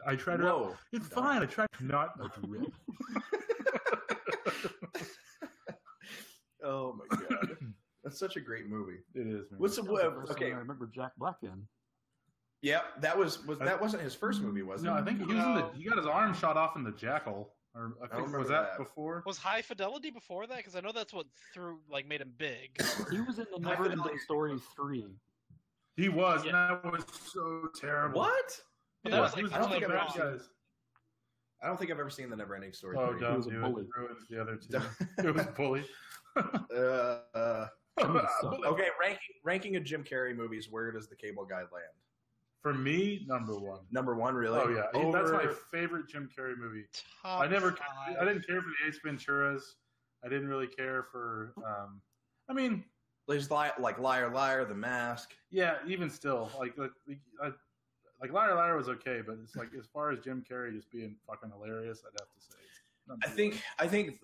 I tried to. Whoa. It's fine. I tried not to rip. Oh my god, that's such a great movie. It is. Man. What's the okay? I remember Jack Black in. Yeah, that wasn't his first movie, was it? No, I think he was he got his arm shot off in the Jackal. Or I think was that before? Was High Fidelity before that? Because I know that's what made him big. He was in the Never Ending Story 3. He was, and that was so terrible. What? But that was like I don't think I've ever seen the Never Ending Story. Oh, 3. don't do it. Ruins the other two. It was Bully. Okay, ranking of Jim Carrey movies. Where does The Cable Guy land? For me, number one. Number one, really? Oh yeah, that's my favorite Jim Carrey movie. I didn't care for the Ace Venturas. I didn't really care for. I mean, there's like Liar Liar, The Mask. Yeah, even still, like Liar Liar was okay, but it's like as far as Jim Carrey just being fucking hilarious, I'd have to say. I think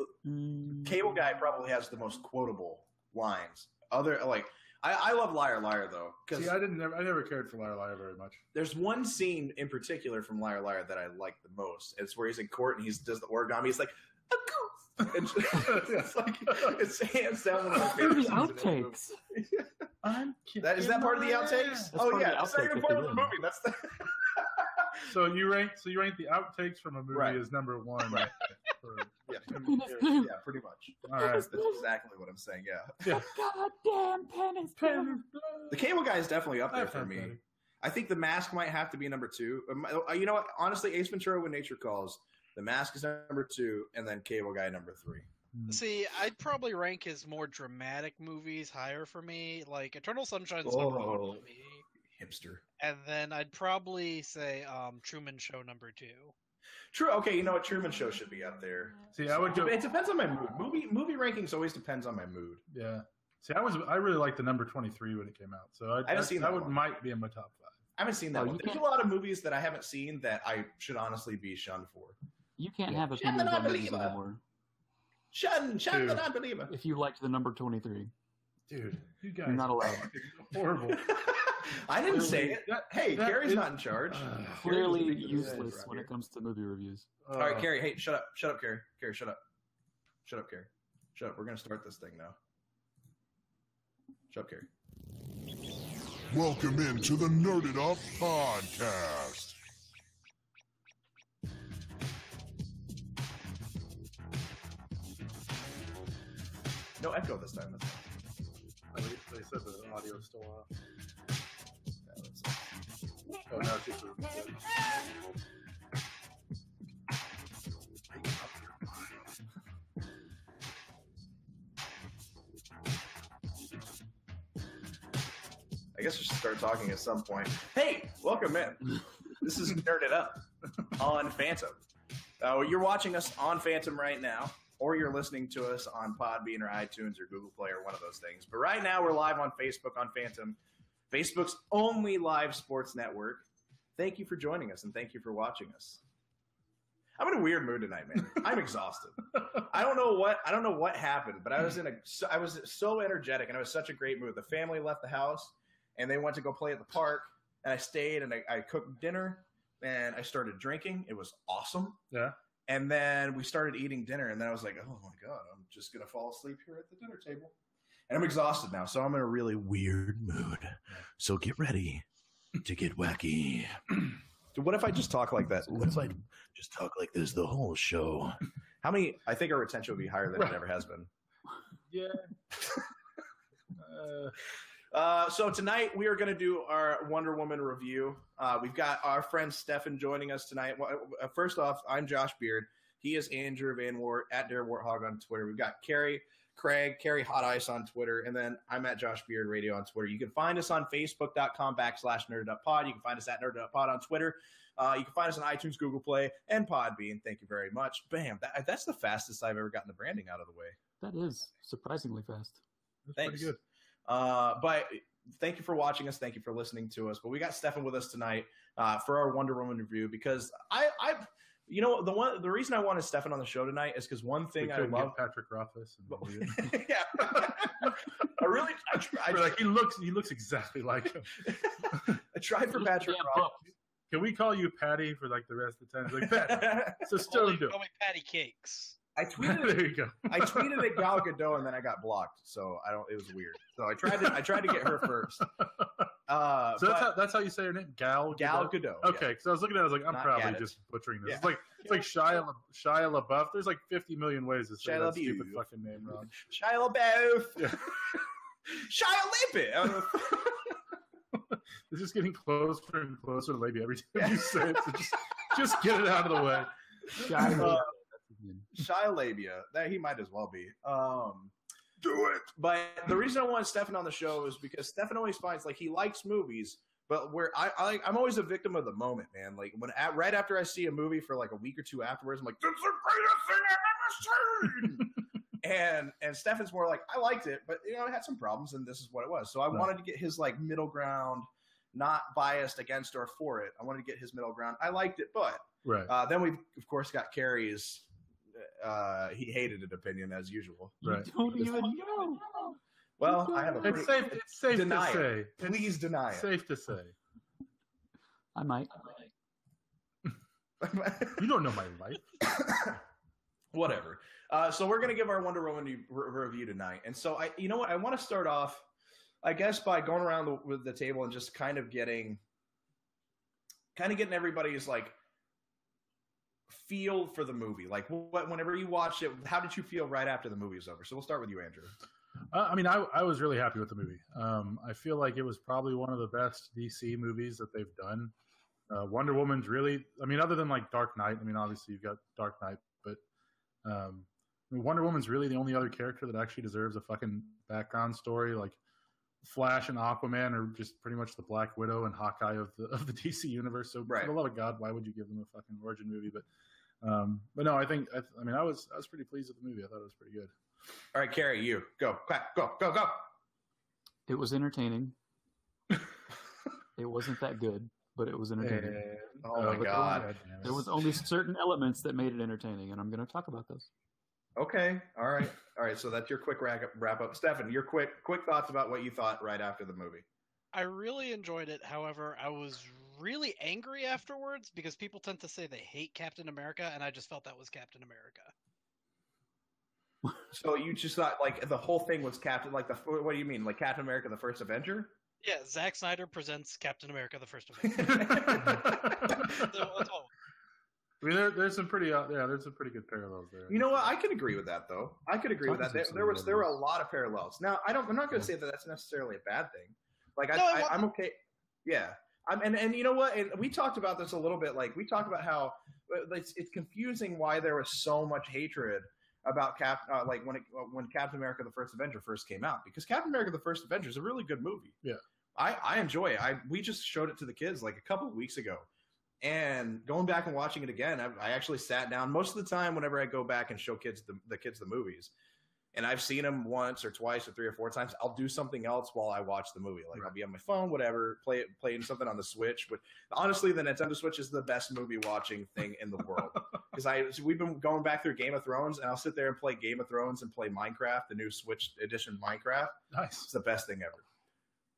Cable Guy probably has the most quotable lines. I love Liar Liar though. See, I never cared for Liar Liar very much. There's one scene in particular from Liar Liar that I like the most. It's where he's in court and he does the origami. He's like, a goose. And it's like it's hands down one of my favorite scenes. Outtakes. Is that part of the outtakes? Oh yeah, that's not even part of the movie. That's the. So you rank the outtakes from a movie as number one. Right. Yeah, pretty much. All right, that's exactly what I'm saying. Yeah. Goddamn penis. The Cable Guy is definitely up there for me. Funny. I think The Mask might have to be number 2. You know what? Honestly, Ace Ventura: When Nature Calls. The Mask is number 2, and then Cable Guy number 3. See, I'd probably rank his more dramatic movies higher for me. Like Eternal Sunshine's number 1 for me. Hipster. And then I'd probably say Truman Show number 2. True. Okay, you know what? Truman Show should be up there. See, I would go. It depends on my mood. Movie rankings always depends on my mood. Yeah. See, I really liked the number 23 when it came out, so I haven't seen that one. Might be in my top 5. I haven't seen that one. There's a lot of movies that I haven't seen that I should honestly be shunned for. You can't have opinions on movies anymore. Shun the non-believer. If you liked the number 23. Dude, you guys are not allowed. Horrible. I didn't say it. Hey, Kerry's not in charge. Clearly useless when it comes to movie reviews. All right, Kerry. Hey, shut up. Shut up, Kerry. Kerry, shut up. Shut up, Kerry. Shut up. We're going to start this thing now. Shut up, Kerry. Welcome into the Nerded Up Podcast. No echo this time. They said the audio's still off. Oh, no, it's just I guess we should start talking at some point. Hey, welcome in. This is Nerded Up on Phantom. You're watching us on Phantom right now, or you're listening to us on Podbean or iTunes or Google Play or one of those things. But right now we're live on Facebook on Phantom, Facebook's only live sports network. Thank you for joining us, and thank you for watching us. I'm in a weird mood tonight, man. I'm exhausted. I don't know what happened, but I was so energetic, and I was such a great mood. The family left the house, and they went to go play at the park, and I stayed, and I cooked dinner, and I started drinking. It was awesome. Yeah. And then we started eating dinner, and then I was like, oh, my God, I'm just going to fall asleep here at the dinner table. And I'm exhausted now, so I'm in a really weird mood. So get ready to get wacky. Dude, what if I just talk like that? What if I just talk like this the whole show? I think our retention would be higher than it ever has been. Yeah. So tonight we are going to do our Wonder Woman review. We've got our friend Stefen joining us tonight. First off, I'm Josh Beard. He is Andrew Van Wart at Dare Warthog on Twitter. We've got Kerry Hot Ice on Twitter, and then I'm at Josh Beard Radio on Twitter. You can find us on Facebook.com/NerdedUpPod. You can find us at NerdedUpPod on Twitter. You can find us on iTunes, Google Play, and Podbean. Thank you very much. Bam! That's the fastest I've ever gotten the branding out of the way. That is surprisingly fast. Thanks. Pretty good. But thank you for watching us. Thank you for listening to us. But we got Stefen with us tonight for our Wonder Woman review because the reason I wanted Stefen on the show tonight is because one thing I love Patrick Rothfuss. Yeah, I tried. Like he looks exactly like him. I tried for Patrick Rothfuss. Can we call you Patty for like the rest of the time? Like Patty. So still do. Call me Patty Cakes. I tweeted. There you go. I tweeted at Gal Gadot and then I got blocked. So I don't. It was weird. So I tried to get her first. So that's how you say her name, Gal Gadot. Okay, because I was looking at it, I was like, I'm Not probably Gadot. just butchering this. Yeah. It's like Shia LaBeouf. There's like 50 million ways to say Shia that LaBeouf. stupid fucking name wrong. Shia LaBeouf. Yeah. Shia LaBeouf. It's just getting closer and closer to Labia every time you say it. So just get it out of the way. Shia Labia. That he might as well be. Do it. But the reason I want Stefen on the show is because Stefen always finds like he likes movies, but where I'm always a victim of the moment, man. Like right after I see a movie for like a week or two afterwards, I'm like, "This is the greatest thing I've ever seen." and Stefen's more like, "I liked it, but it had some problems, and this is what it was." So I wanted to get his like middle ground, not biased against or for it. I wanted to get his middle ground. I liked it, but then we've of course got Kerry's. He hated an opinion as usual. Right. You don't even know. Well, I have a It's safe to say. Please deny it. Safe to say. I might. You don't know my life. Whatever. So we're gonna give our Wonder Woman review tonight, and so you know what? I want to start off, I guess, by going around with the table and just kind of getting everybody's like feel for the movie. Like, whenever you watched it, how did you feel right after the movie was over? So we'll start with you, Andrew. I mean, I was really happy with the movie. I feel like it was probably one of the best DC movies that they've done. Wonder Woman's really, I mean, other than like Dark Knight, I mean, obviously you've got Dark Knight, but I mean, Wonder Woman's really the only other character that actually deserves a fucking background story. Like Flash and Aquaman are just pretty much the Black Widow and Hawkeye of the DC universe. So for the love of God, why would you give them a fucking origin movie? But no, I was pretty pleased with the movie. I thought it was pretty good. All right, Kerry, you go. It was entertaining. It wasn't that good, but it was entertaining. Oh my God. There was only certain elements that made it entertaining, and I'm going to talk about those. Okay. All right. So that's your quick wrap up. Stefen, your quick thoughts about what you thought right after the movie. I really enjoyed it. However, I was really angry afterwards because people tend to say they hate Captain America, and I just felt that was Captain America. So you just thought like the whole thing was Captain, like what do you mean? Like Captain America, the First Avenger? Yeah, Zack Snyder presents Captain America, the First Avenger. That's all. I mean, there's some pretty good parallels there. You know what? I could agree with that, though. I could agree with that. There were a lot of parallels. Now, I'm not going to say that that's necessarily a bad thing. Like, I'm okay. Yeah. And you know what? And we talked about this a little bit. Like, we talked about how it's confusing why there was so much hatred about when Captain America: The First Avenger first came out, because Captain America: The First Avenger is a really good movie. Yeah, I enjoy it. We just showed it to the kids like a couple of weeks ago, and going back and watching it again, I actually sat down. Most of the time, whenever I go back and show the kids the movies, and I've seen them once or twice or 3 or 4 times, I'll do something else while I watch the movie. Like I'll be on my phone, whatever, playing something on the Switch. But honestly, the Nintendo Switch is the best movie watching thing in the world. Because we've been going back through Game of Thrones, and I'll sit there and play Game of Thrones and play Minecraft, the new Switch edition Minecraft. Nice. It's the best thing ever.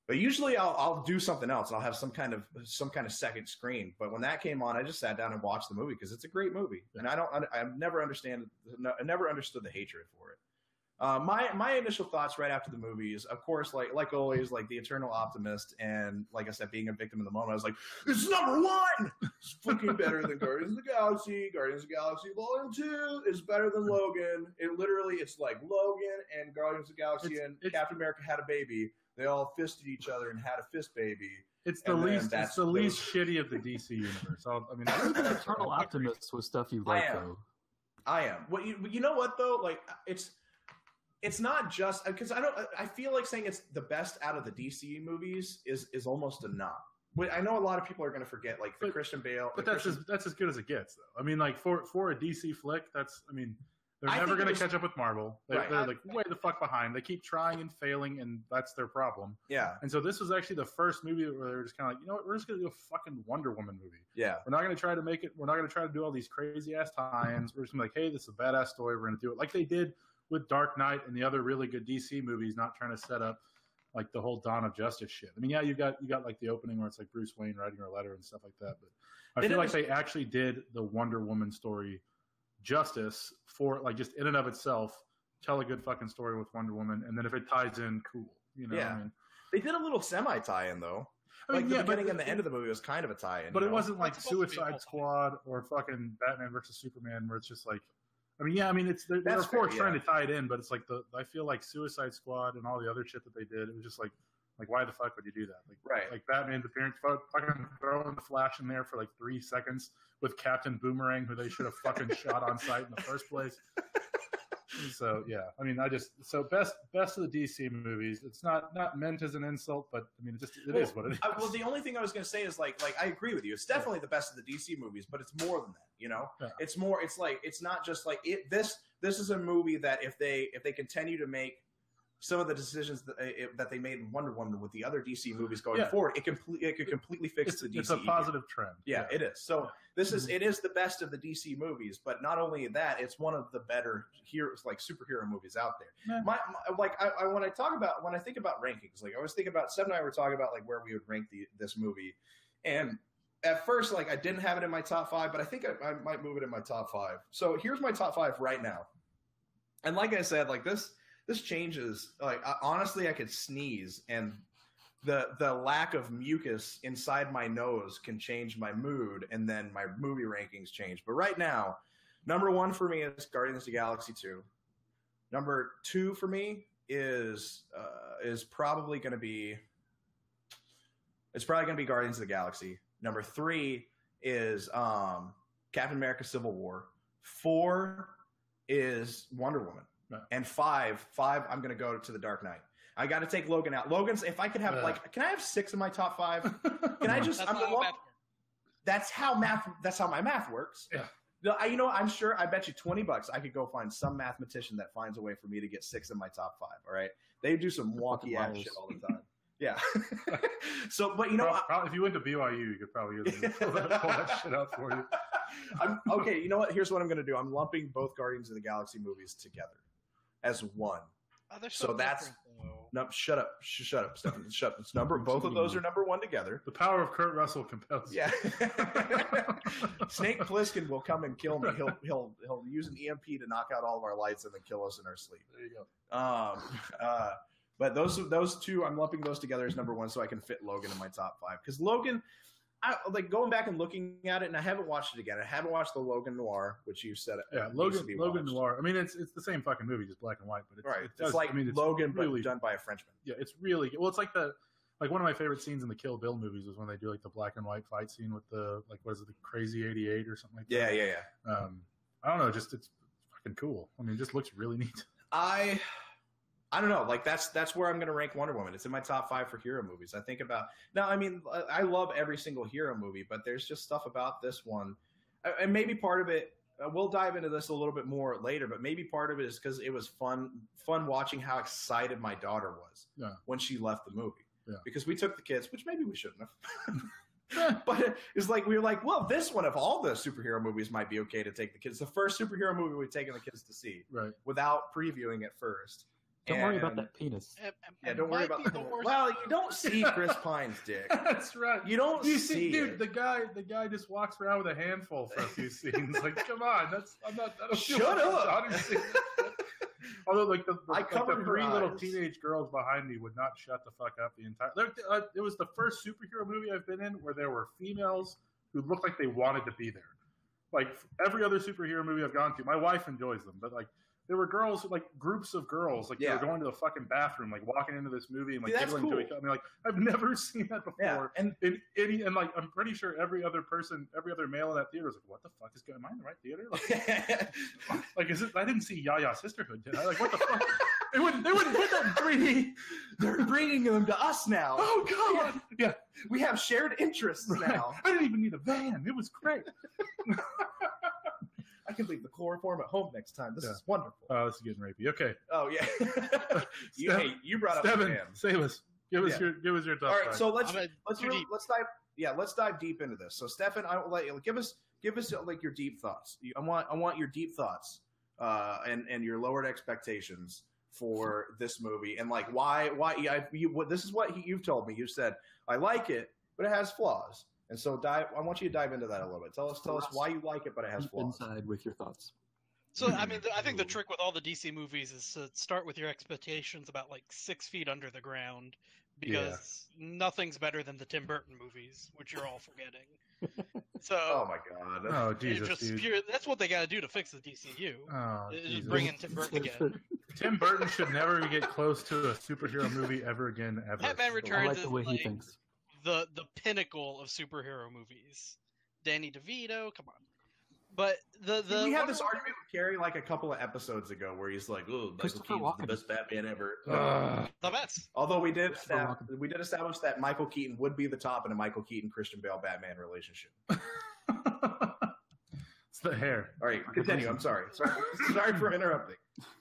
But usually I'll do something else, and I'll have some kind of second screen. But when that came on, I just sat down and watched the movie because it's a great movie, and I've never understood the hatred for it. My initial thoughts right after the movie is, of course, like always, like the eternal optimist, and like I said, being a victim in the moment, I was like, "It's #1. It's fucking better than Guardians of the Galaxy. Guardians of the Galaxy Volume 2 is better than Logan. It's like Logan and Guardians of the Galaxy and Captain America had a baby. They all fisted each other and had a fist baby. It's the least shitty of the DC universe. Eternal optimist was stuff you like, though. I am. Well, you know what though? Like it's not just because I feel like saying it's the best out of the DC movies is almost a knock. I know a lot of people are going to forget like the Christian Bale, but that's as good as it gets, though. I mean, like for a DC flick, they're never going to catch up with Marvel. They're like way the fuck behind. They keep trying and failing, and that's their problem. Yeah. And so this was actually the first movie where they're just kind of like, you know what, we're just going to do a fucking Wonder Woman movie. Yeah. We're not going to try to make it. We're not going to try to do all these crazy ass tie-ins. We're just going to be like, hey, this is a badass story. We're going to do it like they did with Dark Knight and the other really good DC movies, not trying to set up like the whole Dawn of Justice shit. I mean, yeah, you got like the opening where it's like Bruce Wayne writing her a letter and stuff like that. But I feel like they actually did the Wonder Woman story justice for like just in and of itself. Tell a good fucking story with Wonder Woman, and then if it ties in, cool. You know, yeah. I mean, They did a little semi tie-in though. Like the beginning and the end of the movie was kind of a tie-in. But it wasn't like Suicide Squad or fucking Batman versus Superman, where it's just like, I mean, yeah, I mean, it's they're of course trying to tie it in, but it's like I feel like Suicide Squad and all the other shit that they did, it was just like why the fuck would you do that? Like Batman's appearance, fucking throwing the Flash in there for like 3 seconds with Captain Boomerang, who they should have fucking shot on sight in the first place. So yeah, I mean, best of the DC movies. It's not meant as an insult, but I mean, it is what it is. Well, the only thing I was going to say is like I agree with you. It's definitely the best of the DC movies, but it's more than that. You know, it's more. It's like it's not just like it. This is a movie that if they continue to make some of the decisions that they made in Wonder Woman with the other DC movies going forward, it could completely fix the DC. It's a positive trend. Yeah, it is. So it is the best of the DC movies, but not only that, it's one of the better superhero movies out there. Yeah. When I think about rankings, like I was thinking about Stefen and I were talking about like where we would rank this movie, and at first like I didn't have it in my top 5, but I think I might move it in my top 5. So here's my top 5 right now, and like I said, like this changes. Like honestly, I could sneeze, and the lack of mucus inside my nose can change my mood, and then my movie rankings change. But right now, number 1 for me is Guardians of the Galaxy 2. Number 2 for me is probably going to be Guardians of the Galaxy. Number 3 is Captain America: Civil War. 4 is Wonder Woman. Right. And 5, I'm going to go to The Dark Knight. I got to take Logan out. Logan's, if I could have can I have 6 in my top 5? Can I just? That's how my math works. Yeah. You know, I'm sure. I bet you $20 I could go find some mathematician that finds a way for me to get 6 in my top 5. All right, they do some wonky ass shit all the time. Yeah. So, but you know, if you went to BYU, you could probably pull that shit out for you. Okay, you know what? Here's what I'm going to do. I'm lumping both Guardians of the Galaxy movies together as one. So that's no. Shut up, Stefen. Shut up. It's both of those are number 1 together. The power of Kurt Russell compels. Yeah. Snake Plissken will come and kill me. He'll use an EMP to knock out all of our lights and then kill us in our sleep. There you go. But those 2, I'm lumping those together as number 1 so I can fit Logan in my top 5. Because Logan, I like going back and looking at it, and I haven't watched it again. I haven't watched the Logan Noir, which you said. Yeah, Logan Noir. I mean, it's the same fucking movie, just black and white. But it's like Logan, really, but done by a Frenchman. Yeah, it's really well. It's like one of my favorite scenes in the Kill Bill movies was when they do like the black and white fight scene with the what is it, the Crazy 88 or something like that. Yeah. I don't know, just it's fucking cool. I mean, it just looks really neat. I don't know. Like that's where I'm going to rank Wonder Woman. It's in my top 5 for hero movies. I think about now. I mean, I love every single hero movie, but there's just stuff about this one, and maybe part of it. We'll dive into this a little bit more later, but maybe part of it is because it was fun watching how excited my daughter was when she left the movie. Yeah. Because we took the kids, which maybe we shouldn't have. But it's like we were like, well, this one of all the superhero movies might be okay to take the kids. The first superhero movie we've taken the kids to see, right? Without previewing it first. Don't worry about that penis. Yeah, don't worry about the well, you don't see Chris Pine's dick. That's right. You don't see dude, it. the guy just walks around with a handful for a few scenes. Like, come on, I don't shut up. Although, like the 3 little teenage girls behind me would not shut the fuck up the entire. It was the first superhero movie I've been in where there were females who looked like they wanted to be there. Like every other superhero movie I've gone to, my wife enjoys them, but like. There were girls, like groups of girls, like they were going to the fucking bathroom, like walking into this movie and like giggling to each other. I mean, like I've never seen that before. Yeah. And like I'm pretty sure every other male in that theater was like, "What the fuck is going on? Am I in the right theater?" Like is it? I didn't see Yaya Sisterhood, did I? Like what the fuck? They wouldn't put that in 3D. They're bringing them to us now. Oh god! Yeah, we have shared interests now. I didn't even need a van. It was great. I can leave the chloroform at home next time. This is wonderful. Oh, this is getting rapey. Okay. Oh yeah. you brought up Stefen, save us. Give us your top. All right, so let's dive deep into this. So Stefen, I will let you give us like your deep thoughts. I want your deep thoughts and your lowered expectations for this movie, and like why this is what you've told me. You said I like it, but it has flaws, and so I want you to dive into that a little bit. Tell us why you like it, but it has flaws. Inside with your thoughts. So I mean, I think the trick with all the DC movies is to start with your expectations about like 6 feet under the ground, because nothing's better than the Tim Burton movies, which you're all forgetting. So, oh my god! Oh Jesus! That's what they got to do to fix the DCU. Oh, just bring in Tim Burton again. Tim Burton should never get close to a superhero movie ever again. Ever. Batman Returns is the way he thinks. The pinnacle of superhero movies. Danny DeVito, come on. But we had this argument with Kerry like a couple of episodes ago where he's like, "Oh, Michael Keaton's the best Batman ever." The best. Although we did establish that Michael Keaton would be the top in a Michael Keaton Christian Bale Batman relationship. It's the hair. All right, continue. I'm sorry. Sorry for interrupting.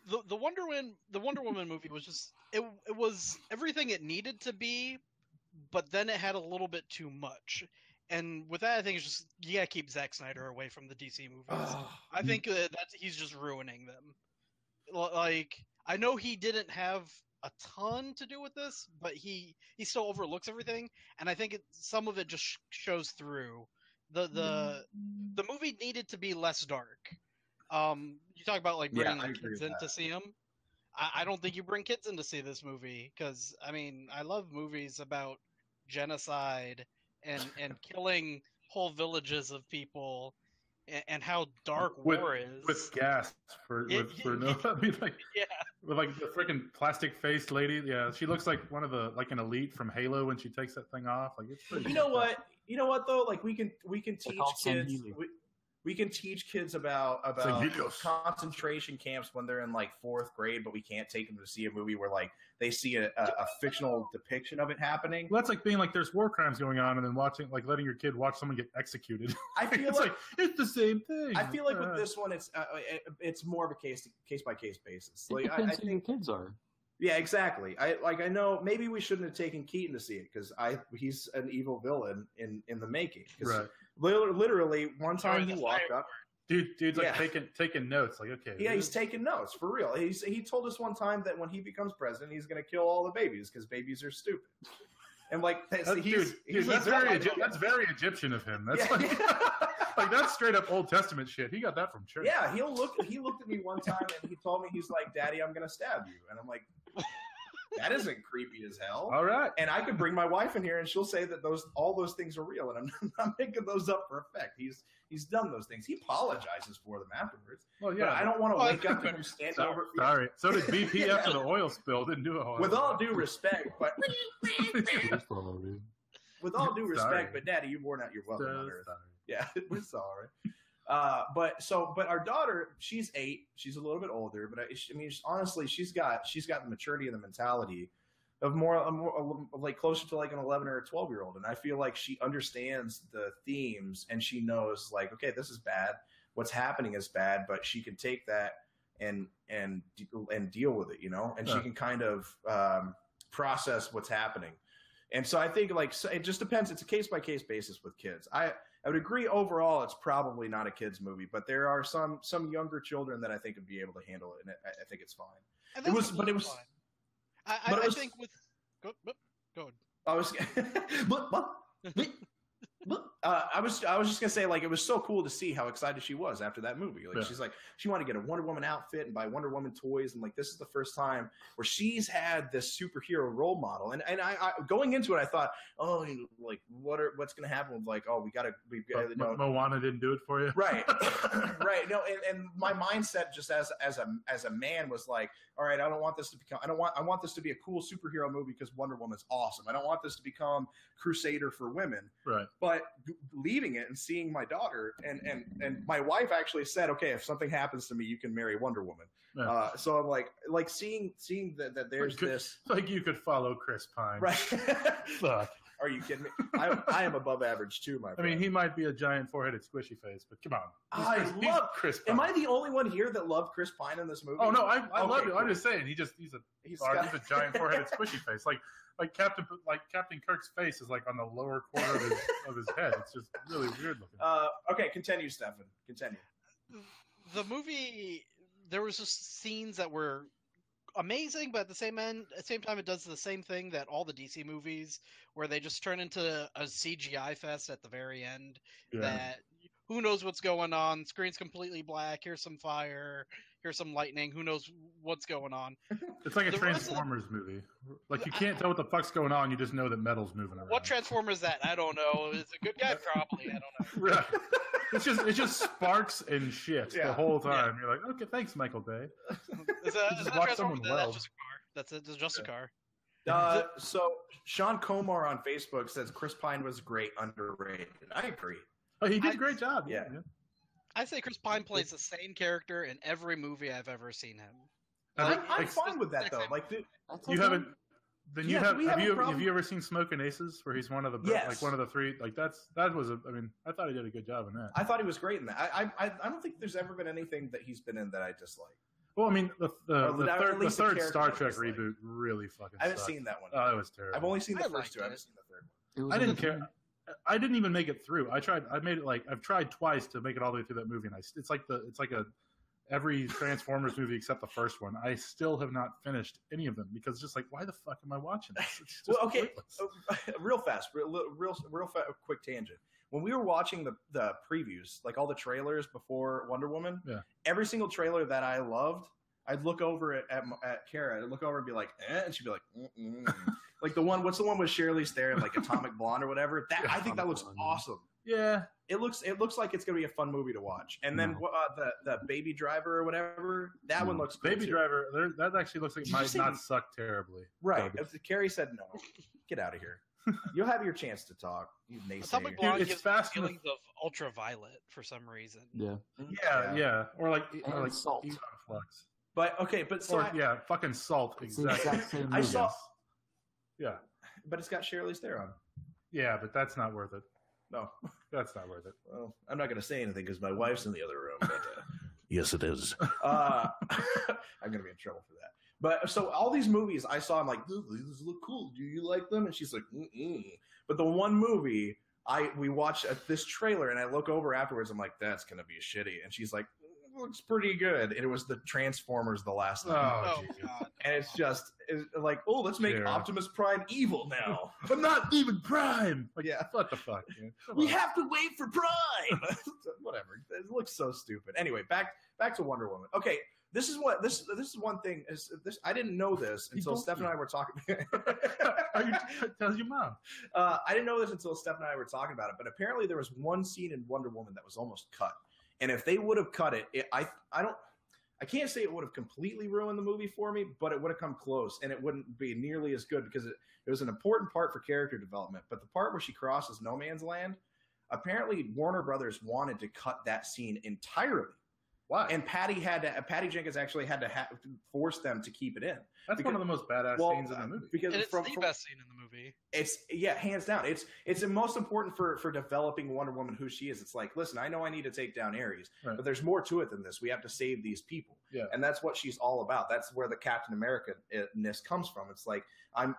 The Wonder Woman movie was just it was everything it needed to be, but then it had a little bit too much. And with that, I think it's just you gotta keep Zack Snyder away from the DC movies. I think that he's just ruining them. Like, I know he didn't have a ton to do with this, but he still overlooks everything, and I think some of it just shows through. The movie needed to be less dark. You talk about like bringing kids in to see him. I don't think you bring kids in to see this movie because I mean I love movies about genocide and killing whole villages of people and how dark war is with gas for no I mean like with like the freaking plastic faced lady. Yeah, she looks like one of the like an elite from Halo when she takes that thing off. Like it's pretty. You know what though? Like we can teach kids. We can teach kids about concentration camps when they're in like 4th grade, but we can't take them to see a movie where like they see a fictional depiction of it happening. Well, that's like being like there's war crimes going on and then letting your kid watch someone get executed. I feel it's like it's the same thing. I feel like with this one, it's more of a case by case basis. Like, it depends who your kids are. Yeah, exactly. I know maybe we shouldn't have taken Keaton to see it because he's an evil villain in the making. Right. Literally, one time he walked up. Dude's like taking notes. Like, okay. Yeah, he's taking notes for real. He told us one time that when he becomes president, he's going to kill all the babies because babies are stupid. And like, that's very Egyptian of him. That's like that's straight up Old Testament shit. He got that from church. Yeah, he looked at me one time and he told me, he's like, "Daddy, I'm going to stab you," and I'm like. That isn't creepy as hell. All right. And I could bring my wife in here and she'll say that all those things are real. And I'm not making those up for effect. He's done those things. He apologizes for them afterwards. Well, yeah. But I don't want to wake up to him standing over. Sorry. So did BP after the oil spill. Didn't do a whole lot. With all due respect, but with all due respect, but Daddy, you worn out your welcome on Earth. Yeah, we're sorry. But our daughter, she's 8. She's a little bit older, but honestly, she's got the maturity and the mentality of more like closer to like an 11 or a 12-year-old. And I feel like she understands the themes and she knows like, okay, this is bad. What's happening is bad, but she can take that and deal with it, you know, and she can kind of, process what's happening. And so I think like, it just depends. It's a case by case basis with kids. I would agree overall it's probably not a kid's movie, but there are some younger children that I think would be able to handle it, and I think it's fine. It was fine. I think with go ahead. I was I was just gonna say like it was so cool to see how excited she was after that movie. Like she's like she wanted to get a Wonder Woman outfit and buy Wonder Woman toys, and like this is the first time where she's had this superhero role model. And I going into it, I thought, oh, like what's gonna happen with like Moana didn't do it for you, right? Right. No, and my mindset just as a man was like, all right, I want this to be a cool superhero movie because Wonder Woman's awesome. I don't want this to become Crusader for women, right? But leaving it and seeing my daughter and my wife actually said, okay, if something happens to me, you can marry Wonder Woman. Yeah. So I'm like seeing that there's this like you could follow Chris Pine, right? Fuck. Are you kidding me? I am above average too, my friend. I mean, he might be a giant four-headed squishy face, but come on. I love Chris Pine. Am I the only one here that loved Chris Pine in this movie? Oh no, I love it. I'm just saying he's a giant four-headed squishy face. Like Captain Kirk's face is like on the lower corner of his head. It's just really weird looking. Okay, continue, Stefen. Continue. The movie, there was just scenes that were amazing, but at the same time, it does the same thing that all the DC movies, where they just turn into a CGI fest at the very end. Yeah. That who knows what's going on? Screen's completely black. Here's some fire. Here's some lightning. Who knows what's going on? It's like a Transformers movie. Like you can't tell what the fuck's going on. You just know that metal's moving around. What Transformers is that? I don't know. It's a good guy, probably. I don't know. Right. It's just sparks and shit the whole time. You're like, okay, thanks, Michael Bay. Is that watch someone That's just a car. That's just a car. So Sean Comar on Facebook says Chris Pine was great, underrated. I agree. Oh, he did a great job. Yeah. I say Chris Pine plays the same character in every movie I've ever seen him. I'm fine with that though. Like, you haven't. Then you have you ever seen Smoking Aces, where he's one of the like one of the three? Like that was I mean, I thought he did a good job in that. I thought he was great in that. I don't think there's ever been anything that he's been in that I dislike. Well, I mean, the third Star Trek reboot really fucking. I haven't sucked. seen that one. Oh, it was terrible. I've only seen the first two. I haven't seen the third one. I didn't care. I didn't even make it through. I made it like I've tried twice to make it all the way through that movie, and it's like every Transformers movie except the first one. I still have not finished any of them because it's just like, why the fuck am I watching this? It's just okay, real quick tangent. When we were watching the previews, like all the trailers before Wonder Woman, every single trailer that I loved, I'd look over at Kara, I'd look over and be like, and she'd be like, like what's the one with Charlize Theron, like Atomic Blonde or whatever? I think that looks awesome. Yeah, it looks like it's gonna be a fun movie to watch. And then the Baby Driver or whatever, that one looks cool Baby too. Driver. That actually looks like it might not suck terribly. Right. If Kerry said no, get out of here. You'll have your chance to talk. You Atomic Blonde gives feelings of Ultraviolet for some reason. Yeah. Or like Salt. Flux. But fucking Salt. Exactly. I saw. Yeah, but it's got Charlize Theron. Yeah, but that's not worth it. No, that's not worth it. Well, I'm not going to say anything because my wife's in the other room. But, yes, it is. I'm going to be in trouble for that. But so all these movies I saw, I'm like, these look cool. Do you like them? And she's like, mm-mm. But the one movie we watched this trailer, and I look over afterwards. I'm like, that's going to be shitty. And she's like, looks pretty good. And it was the Transformers: The Last Night. Oh God! And it's like, oh, let's make Optimus Prime evil now. But not even Prime. Like, what the fuck? Man? We have to wait for Prime. Whatever. It looks so stupid. Anyway, back to Wonder Woman. Okay, this is one thing. I didn't know this until Steph and I were talking. Tells your mom. I didn't know this until Steph and I were talking about it. But apparently, there was one scene in Wonder Woman that was almost cut. And if they would have cut it, I can't say it would have completely ruined the movie for me, but it would have come close, and it wouldn't be nearly as good because it was an important part for character development. But the part where she crosses no man's land, apparently Warner Brothers wanted to cut that scene entirely. Why? And Patty Jenkins actually had to force them to keep it in. That's one of the most badass scenes in the movie. Because it's the best scene in the movie. It's hands down. It's the most important for developing Wonder Woman who she is. It's like, listen, I know I need to take down Ares, but there's more to it than this. We have to save these people. Yeah. And that's what she's all about. That's where the Captain America-ness comes from. It's like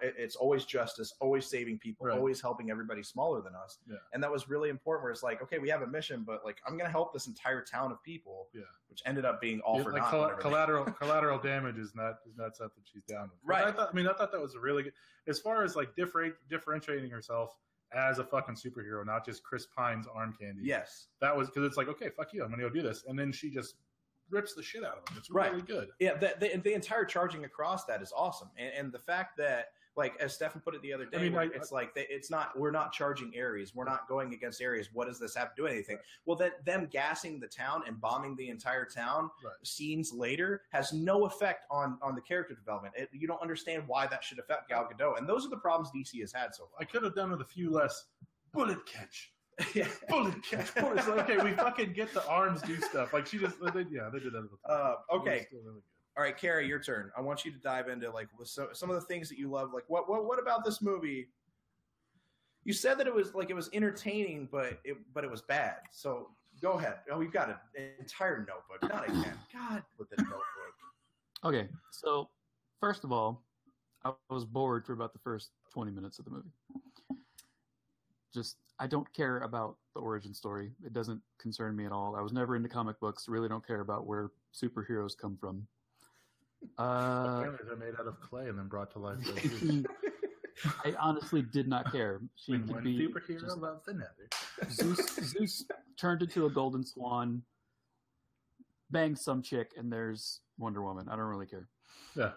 it's always justice, always saving people, always helping everybody smaller than us. Yeah. And that was really important where it's like, okay, we have a mission, but like I'm gonna help this entire town of people. Yeah. Which ended up being all for naught. Collateral damage is not something she's down with. Right. I thought that was a really good, as far as like differentiating herself as a fucking superhero, not just Chris Pine's arm candy. Yes. That was because it's like, okay, fuck you, I'm gonna go do this, and then she just rips the shit out of him. It's really good. Yeah, the entire charging across that is awesome, and the fact that, like as Stefen put it the other day, we're not charging Ares, we're not going against Ares. What does this have to do with anything? Well, them gassing the town and bombing the entire town scenes later has no effect on the character development. You don't understand why that should affect Gal Gadot, and those are the problems DC has had so far. I could have done with a few less bullet catch. Bullet catch. It's like, okay, we fucking get the arms do stuff. Like she just, they did that. Okay. Still really good. All right, Kerry, your turn. I want you to dive into like some of the things that you love. Like what about this movie? You said that it was entertaining, but it was bad. So go ahead. Oh, we've got an entire notebook. Not again. God, with the notebook. Okay, so first of all, I was bored for about the first 20 minutes of the movie. I don't care about the origin story. It doesn't concern me at all. I was never into comic books. Really don't care about where superheroes come from. Trailers are made out of clay and then brought to life. I honestly did not care. She When could one be superhero just- loves another. Zeus turned into a golden swan, banged some chick, and there's Wonder Woman. I don't really care. Yeah.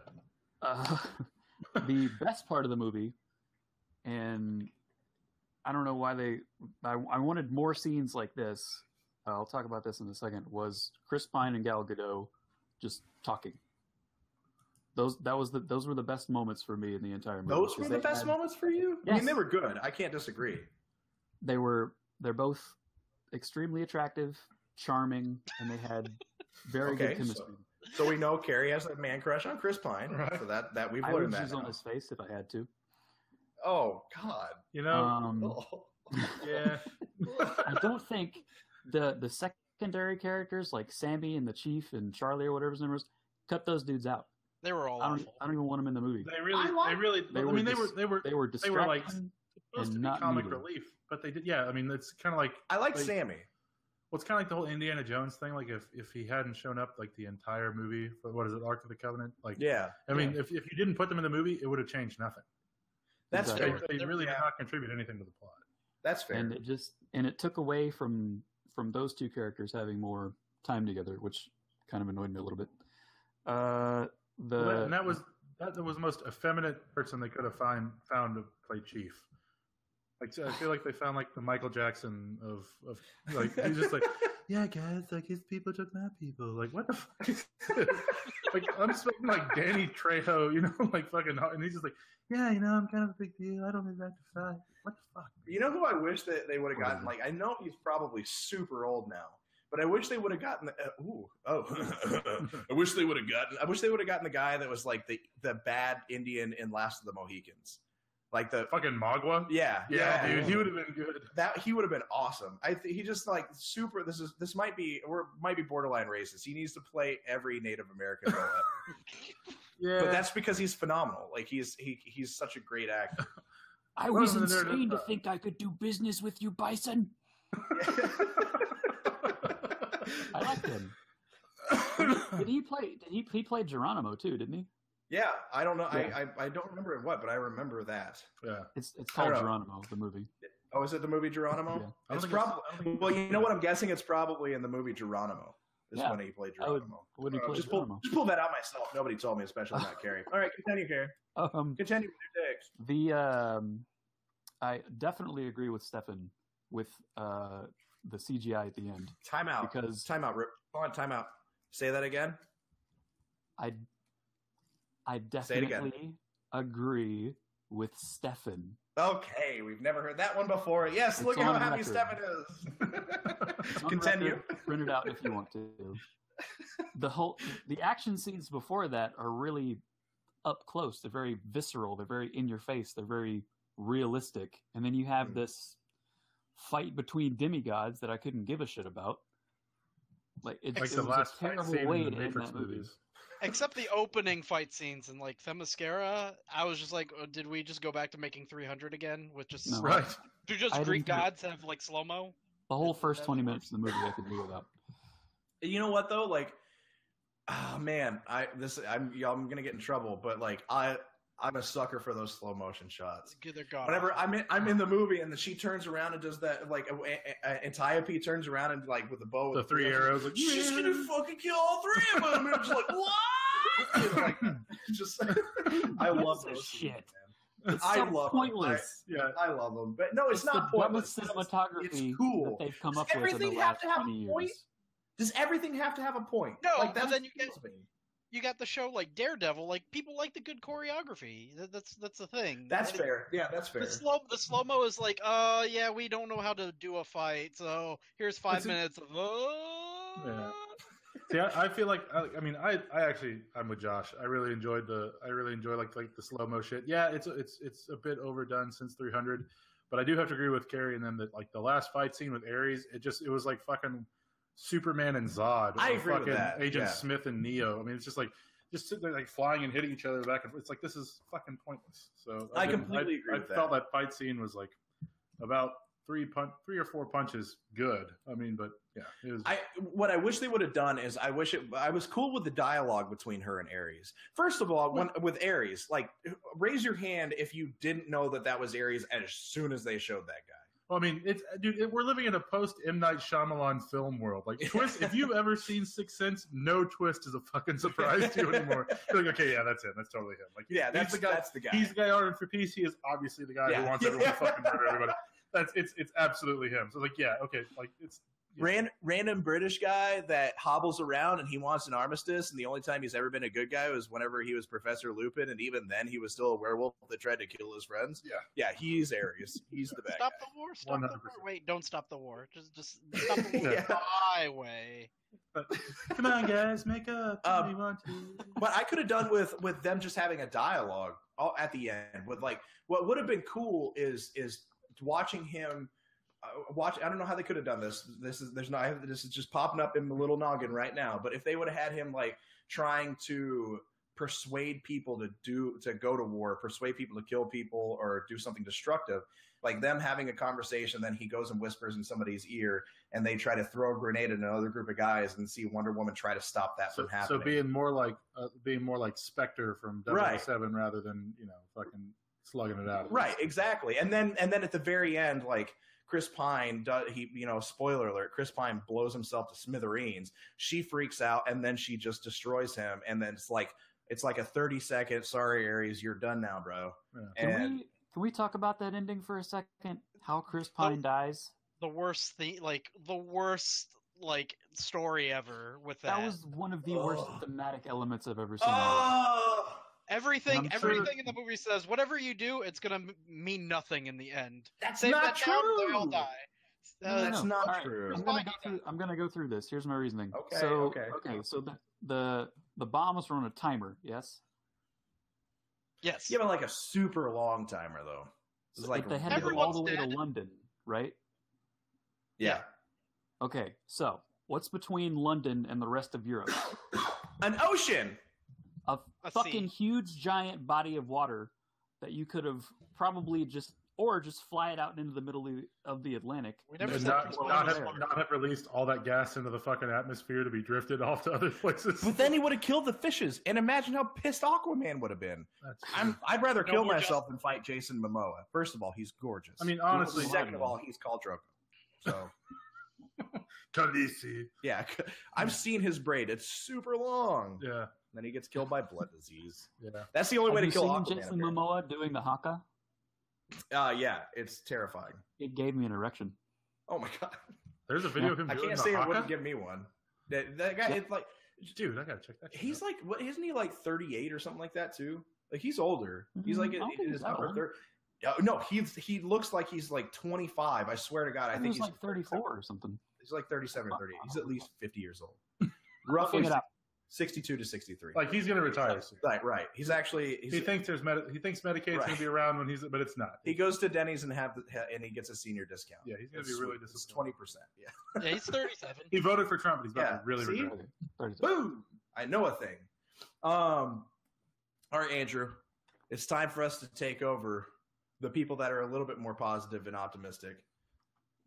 The best part of the movie, and I don't know why I wanted more scenes like this. I'll talk about this in a second. Was Chris Pine and Gal Gadot just talking? Those were the best moments for me in the entire movie. Those were the best moments for you? Yes. I mean, they were good. I can't disagree. They're both extremely attractive, charming, and they had very good chemistry. So we know Kerry has a man crush on Chris Pine. Right. So that we've I would learned that. choose on his face if I had to. Oh God. You know, yeah. I don't think the secondary characters like Sammy and the Chief and Charlie or whatever his name was, cut those dudes out. They were all awful. I don't even want them in the movie. They were like supposed to be comic relief, but they did. Yeah, I mean, it's kind of like I like Sammy. Well, it's kind of like the whole Indiana Jones thing. Like if he hadn't shown up like the entire movie, what is it, Ark of the Covenant? Like, Yeah. I mean, if you didn't put them in the movie, it would have changed nothing. That's Exactly. fair. They really did not contribute anything to the plot. That's fair. And it took away from those two characters having more time together, which kind of annoyed me a little bit. And that was the most effeminate person they could have found to play Chief. Like, I feel like they found like the Michael Jackson of like, he's just like, yeah, guys, like his people took my people. Like, what the fuck is this? Like, I'm expecting like Danny Trejo, you know, like fucking, and he's just like, yeah, you know, I'm kind of a big deal. I don't really like to fight. What the fuck? You know who I wish that they would have gotten? Like, I know he's probably super old now, but I wish they would have gotten. I wish they would have gotten the guy that was like the bad Indian in Last of the Mohicans, like the Fucking Magua. yeah, Dude, he would have been good. he would have been awesome. He just like super. This might be borderline racist. He needs to play every Native American role ever. Yeah, But that's because he's phenomenal. Like he's such a great actor. I was insane to think I could do business with you, Bison. I liked him. Did he play? He played Geronimo too, didn't he? Yeah, I don't know. Yeah. I don't remember what, but I remember that. yeah. It's called Geronimo, the movie. Oh, is it the movie Geronimo? Yeah. It's probably. Well, you know what? I'm guessing it's probably in the movie Geronimo. Is when he played Geronimo. When he played just Geronimo. pull that out myself. Nobody told me, especially not Kerry. All right, continue, Kerry. Continue with your takes. I definitely agree with Stefen with the CGI at the end. Time out. Because time out. Rip. Hold on, time out. Say that again. I definitely agree with Stefen. Okay, we've never heard that one before. Yes, It's look at how on happy record. Stefen is. On Continue. record, print it out if you want to. The action scenes before that are really up close. They're very visceral. They're very in your face. They're very realistic. And then you have this fight between demigods that I couldn't give a shit about. Like it Like was the last a fight terrible scene way in to the end Matrix that movie. movies. Except the opening fight scenes in like Themyscira, I was just like, did we just go back to making 300 again with just No. Right. do just I Greek didn't do it. gods have like slow mo? The whole first 20 minutes of the movie I could do without. You know what though? Like, oh man, I'm gonna get in trouble, but like I'm a sucker for those slow motion shots. They're god Whenever awful. I'm in the movie and she turns around and does that, like Antiope turns around and like with the bow, The three arrows. Like, she's gonna fucking kill all three of them. And I'm just like, what? And, like, just I love those shit. scenes, man. It's I so love pointless. yeah. I love them, but no, it's not the pointless. dumbest cinematography It's cool. that they've come Does up with in the everything have last to have a 20 years. point? Does everything have to have a point? No, like but that's then you get- kills me. You got the show like Daredevil. Like people like the good choreography. That's the thing. That's And fair. Yeah, that's fair. The slow mo is like, yeah, we don't know how to do a fight, so here's 5 minutes of. Yeah. See, I feel like I'm with Josh. I really enjoy like the slow mo shit. Yeah, it's a bit overdone since 300, but I do have to agree with Kerry and them that like the last fight scene with Ares, it was like fucking Superman and Zod. I or agree with fucking that, Agent yeah. Smith and Neo. I mean, it's just sitting there like flying and hitting each other back and forth. It's like this is fucking pointless. So I completely agree with I felt that fight scene was like about three or four punches good. I mean, but yeah, it was. What I wish they would have done is I was cool with the dialogue between her and Ares. First of all, with Ares, like raise your hand if you didn't know that was Ares as soon as they showed that guy. Well, I mean, we're living in a post M. Night Shyamalan film world. Like, twist. If you've ever seen Sixth Sense, no twist is a fucking surprise to you anymore. You're like, okay, yeah, that's him. That's totally him. Like, that's the guy. That's the guy. He's the guy ordering for peace. He is obviously the guy who wants everyone to fucking murder everybody. It's absolutely him. So like, yeah, okay, like it's. Random British guy that hobbles around and he wants an armistice, and the only time he's ever been a good guy was whenever he was Professor Lupin, and even then he was still a werewolf that tried to kill his friends. Yeah, he's Ares. He's the bad Stop guy. the war! Stop 100%. The war! Wait, don't stop the war. Just stop the war my way. Come on, guys, make up. We want to. But I could have done with them just having a dialogue at the end. With like, what would have been cool is watching him. I don't know how they could have done this. This is just popping up in the little noggin right now. But if they would have had him like trying to persuade people to go to war, persuade people to kill people or do something destructive, like them having a conversation, then he goes and whispers in somebody's ear, and they try to throw a grenade at another group of guys, and see Wonder Woman try to stop that from happening. So being more like Spectre from 007 rather than fucking slugging it out. Right, exactly. And then at the very end, like. Chris Pine spoiler alert, Chris Pine blows himself to smithereens. She freaks out and then she just destroys him. And then it's like a 30-second, sorry, Ares, you're done now, bro. Yeah. Can we talk about that ending for a second? How Chris Pine dies? The worst thing, the worst story ever with that. That was one of the worst thematic elements I've ever seen. Everything in the movie says, whatever you do, it's going to mean nothing in the end. That's not true. They all die. That's not true. I'm going to go through this. Here's my reasoning. Okay. So the bombs are on a timer, yes? Yes. Yeah, but like a super long timer, though. It's like they had to go all the way to London, right? Yeah. Okay, so what's between London and the rest of Europe? An ocean! A fucking huge giant body of water that you could have probably just fly it out into the middle of the Atlantic. We never not have released all that gas into the fucking atmosphere to be drifted off to other places. But then he would have killed the fishes, and imagine how pissed Aquaman would have been. I'd rather kill myself than fight Jason Momoa. First of all, he's gorgeous. I mean, honestly. Second of all, he's Khal Drogo. So. Khaleesi. Yeah, I've seen his braid. It's super long. Yeah. Then he gets killed by blood disease. Yeah, that's the only way to kill Aquaman. Have you seen Jason Momoa doing the haka? Yeah, it's terrifying. It gave me an erection. Oh my god! There's a video of him doing the haka? I can't say it wouldn't give me one. That guy, it's like, dude, I gotta check that. He's like, what? Isn't he like 38 or something like that too? Like he's older. He's like in his upper 30s. No, he looks like he's like 25. I swear to God, I think he's like 34 or something. He's like 37 or 38. He's at least 50 years old. Roughly 62 to 63. Like he's gonna retire soon. Right. He thinks Medicaid's gonna be around but it's not. He goes to Denny's and he gets a senior discount. Yeah, he's gonna be really disappointed. 20%. Yeah, he's 37. He voted for Trump, but he's about to really regret it. Boom! I know a thing. All right, Andrew, it's time for us to take over the people that are a little bit more positive and optimistic.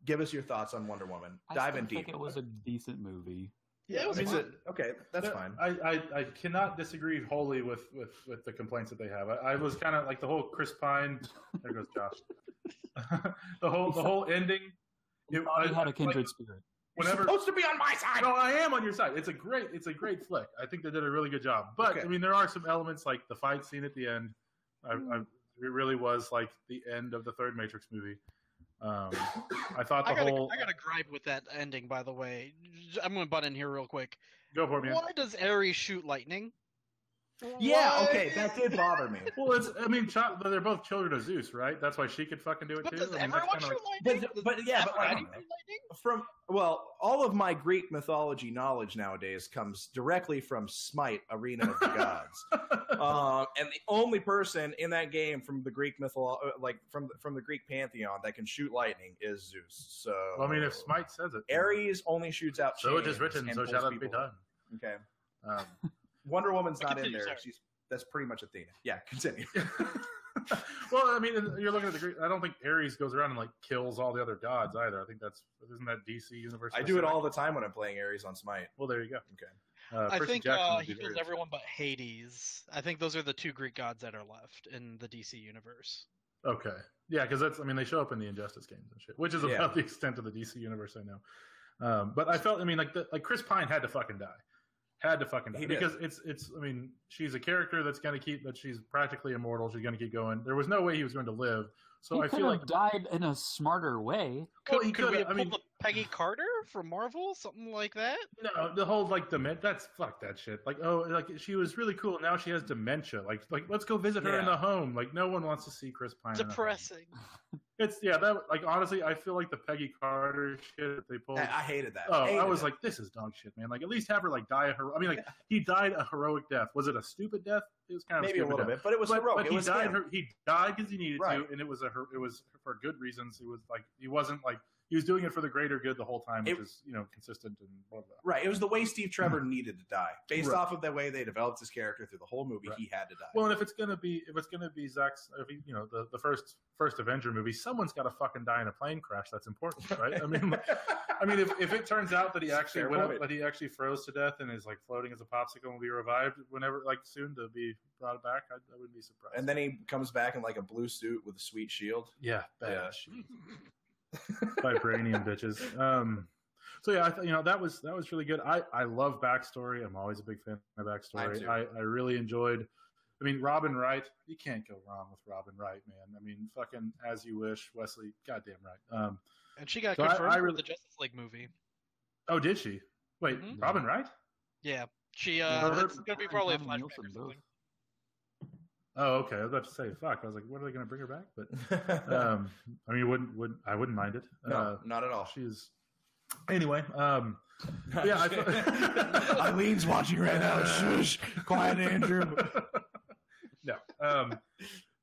Give us your thoughts on Wonder Woman. Dive in deep. I think it was a decent movie. Yeah, okay, that's fine. I cannot disagree wholly with the complaints that they have. I was kind of like the whole Chris Pine. There goes Josh. the whole ending. I had a kindred spirit. You're supposed to be on my side. No, I am on your side. It's a great flick. I think they did a really good job. But I mean, there are some elements like the fight scene at the end. It really was like the end of the third Matrix movie. I thought I got a gripe with that ending, by the way. I'm going to butt in here real quick. Go for it, man. Why does Ares shoot lightning? Yeah, okay, that did bother me. Well, they're both children of Zeus, right? That's why she could fucking do it too. Does everyone shoot lightning? All of my Greek mythology knowledge nowadays comes directly from Smite, Arena of the Gods, and the only person in that game from the Greek from the Greek pantheon that can shoot lightning is Zeus. So, well, I mean, if Smite says it, Ares only shoots out. So it is written, so shall it be done. Okay. Wonder Woman's not in there. That's pretty much Athena. Yeah, continue. Well, I mean, you're looking at the Greek. I don't think Ares goes around and like kills all the other gods either. I think isn't that DC universe? I do it all the time when I'm playing Ares on Smite. Well, there you go. Okay. I Percy think Jackson would he be kills Ares. everyone but Hades. I think those are the two Greek gods that are left in the DC universe. Okay, yeah, because that's. I mean, they show up in the Injustice games and shit, which is about the extent of the DC universe I know. But I felt. I mean, like Chris Pine had to fucking die. Because it's. I mean, she's a character that's going to keep. That she's practically immortal. She's going to keep going. There was no way he was going to live. So he I feel like died in a smarter way. Well, Could we have pulled the Peggy Carter from Marvel, something like that? No, the whole like that's fuck that shit. Like she was really cool. Now she has dementia. Like let's go visit her in the home. Like no one wants to see Chris Pine. Depressing. It's that like honestly, I feel like the Peggy Carter shit that they pulled. I hated that. I was like, this is dog shit, man. Like at least have her like die a I mean, like he died a heroic death. Was it a stupid death? It was kind of maybe a little bit, but it was heroic. But he died because he needed to, and it was for good reasons. It was like he wasn't like. He was doing it for the greater good the whole time, which is consistent and blah blah. Right. It was the way Steve Trevor needed to die, based off of the way they developed his character through the whole movie. He had to die. Well, and if it's gonna be Zack's, the first Avenger movie, someone's got to fucking die in a plane crash. That's important, right? I mean, if it turns out that he actually froze to death and is like floating as a popsicle and will be revived whenever like soon to be brought back, I wouldn't be surprised. And then he comes back in like a blue suit with a sweet shield. Yeah, badass. Vibranium bitches. So yeah, that was really good. I love backstory. I'm always a big fan of backstory. I really enjoyed. I mean, Robin Wright. You can't go wrong with Robin Wright, man. I mean, fucking As You Wish, Wesley. Goddamn right. And she got confirmed for the Justice League movie. Oh, did she? Wait, Robin Wright? Yeah, she. It's gonna be probably a flashback or something. Oh, okay. I was about to say, fuck. I was like, what are they going to bring her back? But I mean, I wouldn't mind it. No, not at all. She's anyway. Yeah, Eileen's watching right now. Shush, quiet, Andrew. No,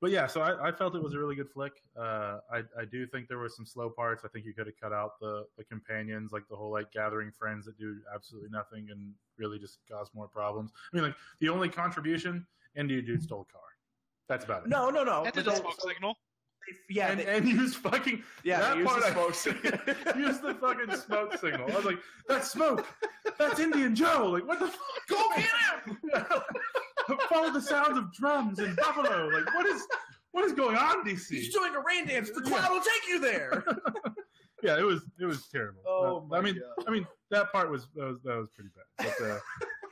but yeah. So I felt it was a really good flick. I do think there were some slow parts. I think you could have cut out the companions, like the whole like gathering friends that do absolutely nothing and really just cause more problems. I mean, like the only contribution, India dude stole a car. That's about it. No. And did a smoke signal. Yeah, and used fucking that part. Smoke signal. Used the fucking smoke signal. I was like, "That's smoke. That's Indian Joe." Like, what the fuck? Go get him! Follow the sounds of drums in Buffalo. Like, what is going on, DC? He's doing a rain dance. The cloud will take you there. Yeah, it was terrible. Oh my God. I mean, that part was pretty bad.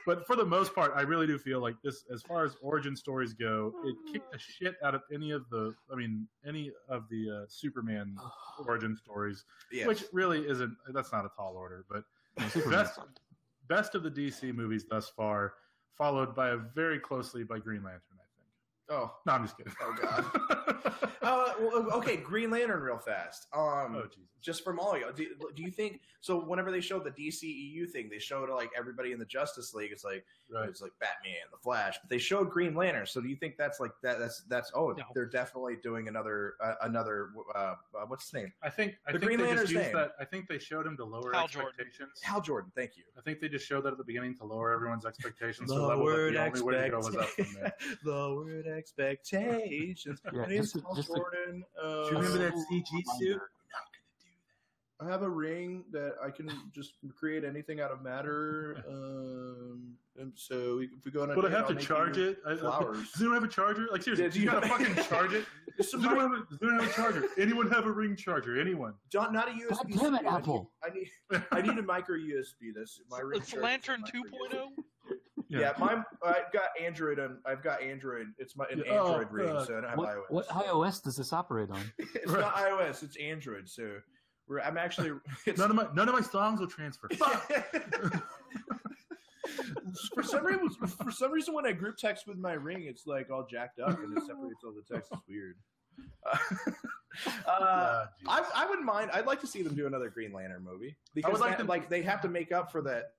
But for the most part, I really do feel like this, as far as origin stories go, it kicked the shit out of any of the Superman origin stories, which really isn't. That's not a tall order, but best of the DC movies thus far, followed by very closely by Green Lantern, I think. Oh no, I'm just kidding. Oh God. Okay, Green Lantern, real fast. Oh Jesus. Just from all y'all, do you think so? Whenever they showed the DCEU thing, they showed like everybody in the Justice League. It's like it's like Batman, the Flash, but they showed Green Lantern. So do you think that's like that? That's no. They're definitely doing another what's his name? I think Green Lantern's name. I think they showed him to lower Hal expectations. Hal Jordan, thank you. I think they just showed that at the beginning to lower everyone's expectations. Lowered the only way to go was up from there. Lowered expectations. Yeah, It's Hal Jordan. Do you remember that CG suit? I have a ring that I can just create anything out of matter. And so if we go on a but date, I have to charge it. Flowers. Does anyone have a charger? Like seriously, do you gotta fucking charge it? Does anyone have a charger? Anyone have a ring charger? Anyone? Not a USB. God damn it, Apple! I need a micro USB. It's Lantern 2.0. Yeah, I've got Android and I've got Android. It's an Android ring, so I don't have iOS. What iOS does this operate on? It's not iOS. It's Android. So I'm actually none of my songs will transfer. For some reason, when I group text with my ring, it's like all jacked up and it separates all the text. It's weird. I wouldn't mind. I'd like to see them do another Green Lantern movie because they have to make up for that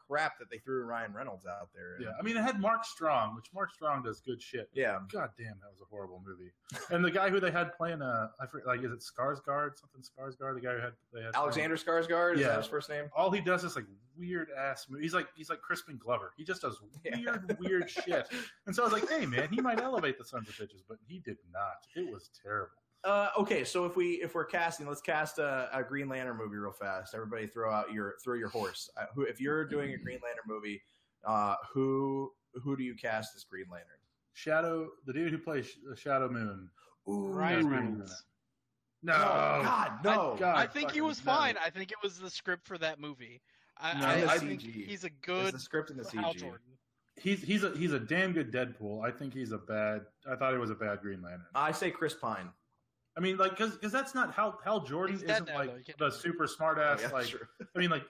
crap that they threw Ryan Reynolds out there. Yeah, I mean, it had Mark Strong, which Mark Strong does good shit. Yeah. God damn, that was a horrible movie. And the guy who they had playing, I forget, like, is it Skarsgård? Something Skarsgård? The guy who they had Alexander Skarsgård. Is that his first name? All he does is like weird ass movies. He's like Crispin Glover. He just does weird shit. And so I was like, hey man, he might elevate the Sons of Bitches, but he did not. It was terrible. Okay, so if we're casting, let's cast a Green Lantern movie real fast. Everybody, throw your horse. If you're doing a Green Lantern movie, who do you cast as Green Lantern? Shadow, the dude who plays Shadow Moon. Ooh, Ryan Reynolds. No, God, no. I think he was fine. I think it was the script for that movie. I think he's a good. It's the script and the CG. Hal Jordan. He's a damn good Deadpool. I think I thought he was a bad Green Lantern. I say Chris Pine. I mean, like, because that's not Hal Jordan isn't now, like the super smart ass. Oh, yeah, like, true. I mean, like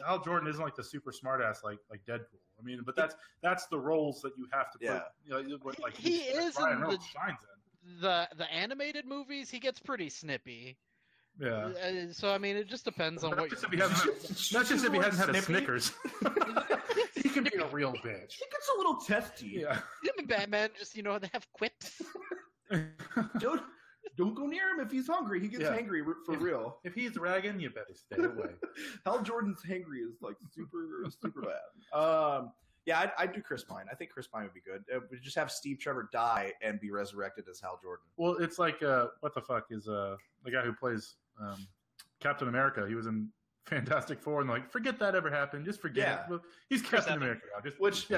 Hal Jordan isn't like the super smart ass like Deadpool. I mean, but that's the roles that you have to put. Yeah. You know, like He is Ryan in Reynolds shines in. the animated movies. He gets pretty snippy. Yeah. So I mean, it just depends on Not what. just if he hasn't had a Snickers. He can be a real bitch. He gets a little testy. Yeah. Him and Batman just they have quips. Don't go near him if he's hungry. He gets hangry for real. If he's ragging, you better stay away. Hal Jordan's hangry is like super bad. Yeah, I'd do Chris Pine. I think Chris Pine would be good. We just have Steve Trevor die and be resurrected as Hal Jordan. Well, it's like what the fuck is the guy who plays Captain America? He was in Fantastic Four, and like, forget that ever happened. Just forget it. Well, he's Captain America now.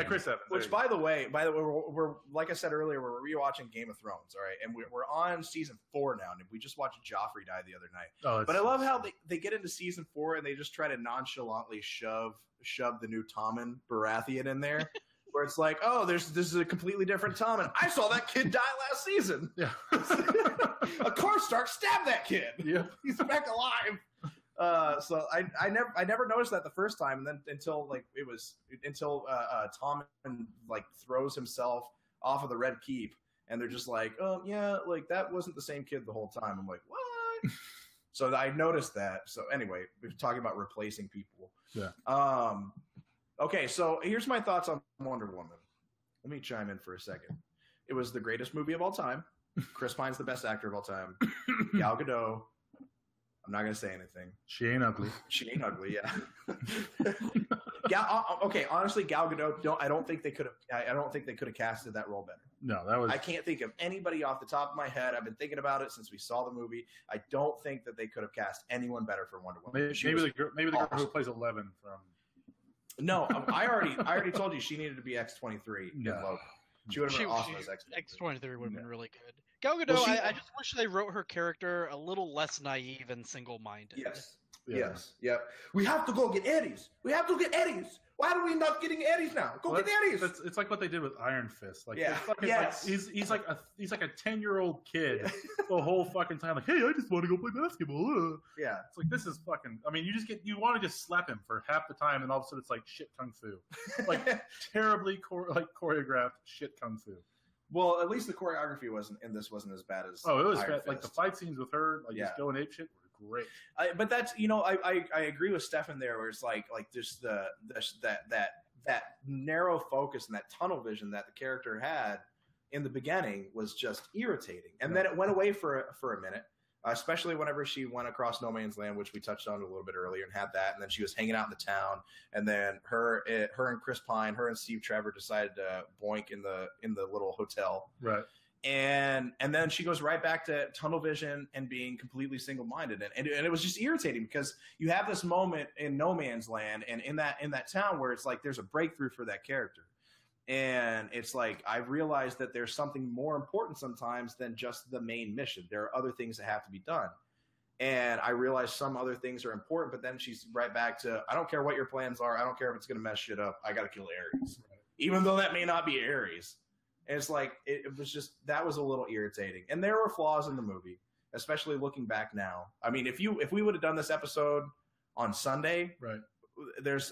Chris Evans. Which, by the way, we're like I said earlier, we're rewatching Game of Thrones, all right, and we're on season 4 now, and we just watched Joffrey die the other night. But I love how they get into season 4 and they just try to nonchalantly shove the new Tommen Baratheon in there. Where it's like, oh, this is a completely different Tommen. I saw that kid die last season. Yeah, a Karstark stabbed that kid. Yeah, he's back alive. So I never noticed that the first time, and then until Tommen like throws himself off of the Red Keep, and they're just like, oh yeah, like that wasn't the same kid the whole time. I'm like, what? So I noticed that. So anyway, we're talking about replacing people. Yeah. Okay, so here's my thoughts on Wonder Woman. Let me chime in for a second. It was the greatest movie of all time. Chris Pine's the best actor of all time. Gal Gadot. I'm not gonna say anything. She ain't ugly. She ain't ugly. Yeah. Okay. Honestly, Gal Gadot. I don't think they could have casted that role better. No, that was. I can't think of anybody off the top of my head. I've been thinking about it since we saw the movie. I don't think that they could have cast anyone better for Wonder Woman. Maybe the girl who plays 11 from. No, I already told you she needed to be X-23 in Logan. She would have been awesome as X-23. X-23 would have been really good. Gal Gadot, I just wish they wrote her character a little less naive and single-minded. Yes. Yep. We have to go get Eddies. Why are we not getting Eddies now? Get Eddies. It's like what they did with Iron Fist. Like, yes. Like, he's like a 10-year-old kid the whole fucking time. Like, hey, I just want to go play basketball. Yeah. It's like, this is fucking. I mean, you want to just slap him for half the time, and all of a sudden it's like shit kung fu, like terribly choreographed shit kung fu. Well, at least the choreography wasn't as bad as. Oh, it was like the fight scenes with her, like just going ape shit, were great. But that's I agree with Stefen there, where it's like just that narrow focus and that tunnel vision that the character had in the beginning was just irritating, and then it went away for a minute. Especially whenever she went across No Man's Land, which we touched on a little bit earlier, and had that, and then she was hanging out in the town, and then her and Chris Pine, her and Steve Trevor decided to boink in the little hotel, right? And then she goes right back to tunnel vision and being completely single-minded, and it was just irritating because you have this moment in No Man's Land and in that town where it's like there's a breakthrough for that character. And it's like, I realized that there's something more important sometimes than just the main mission. There are other things that have to be done. And I realized some other things are important, but then she's right back to, I don't care what your plans are. I don't care if it's going to mess shit up. I got to kill Ares. Even though that may not be Ares. And it's like, it was just, that was a little irritating. And there were flaws in the movie, especially looking back now. I mean, if we would have done this episode on Sunday, right,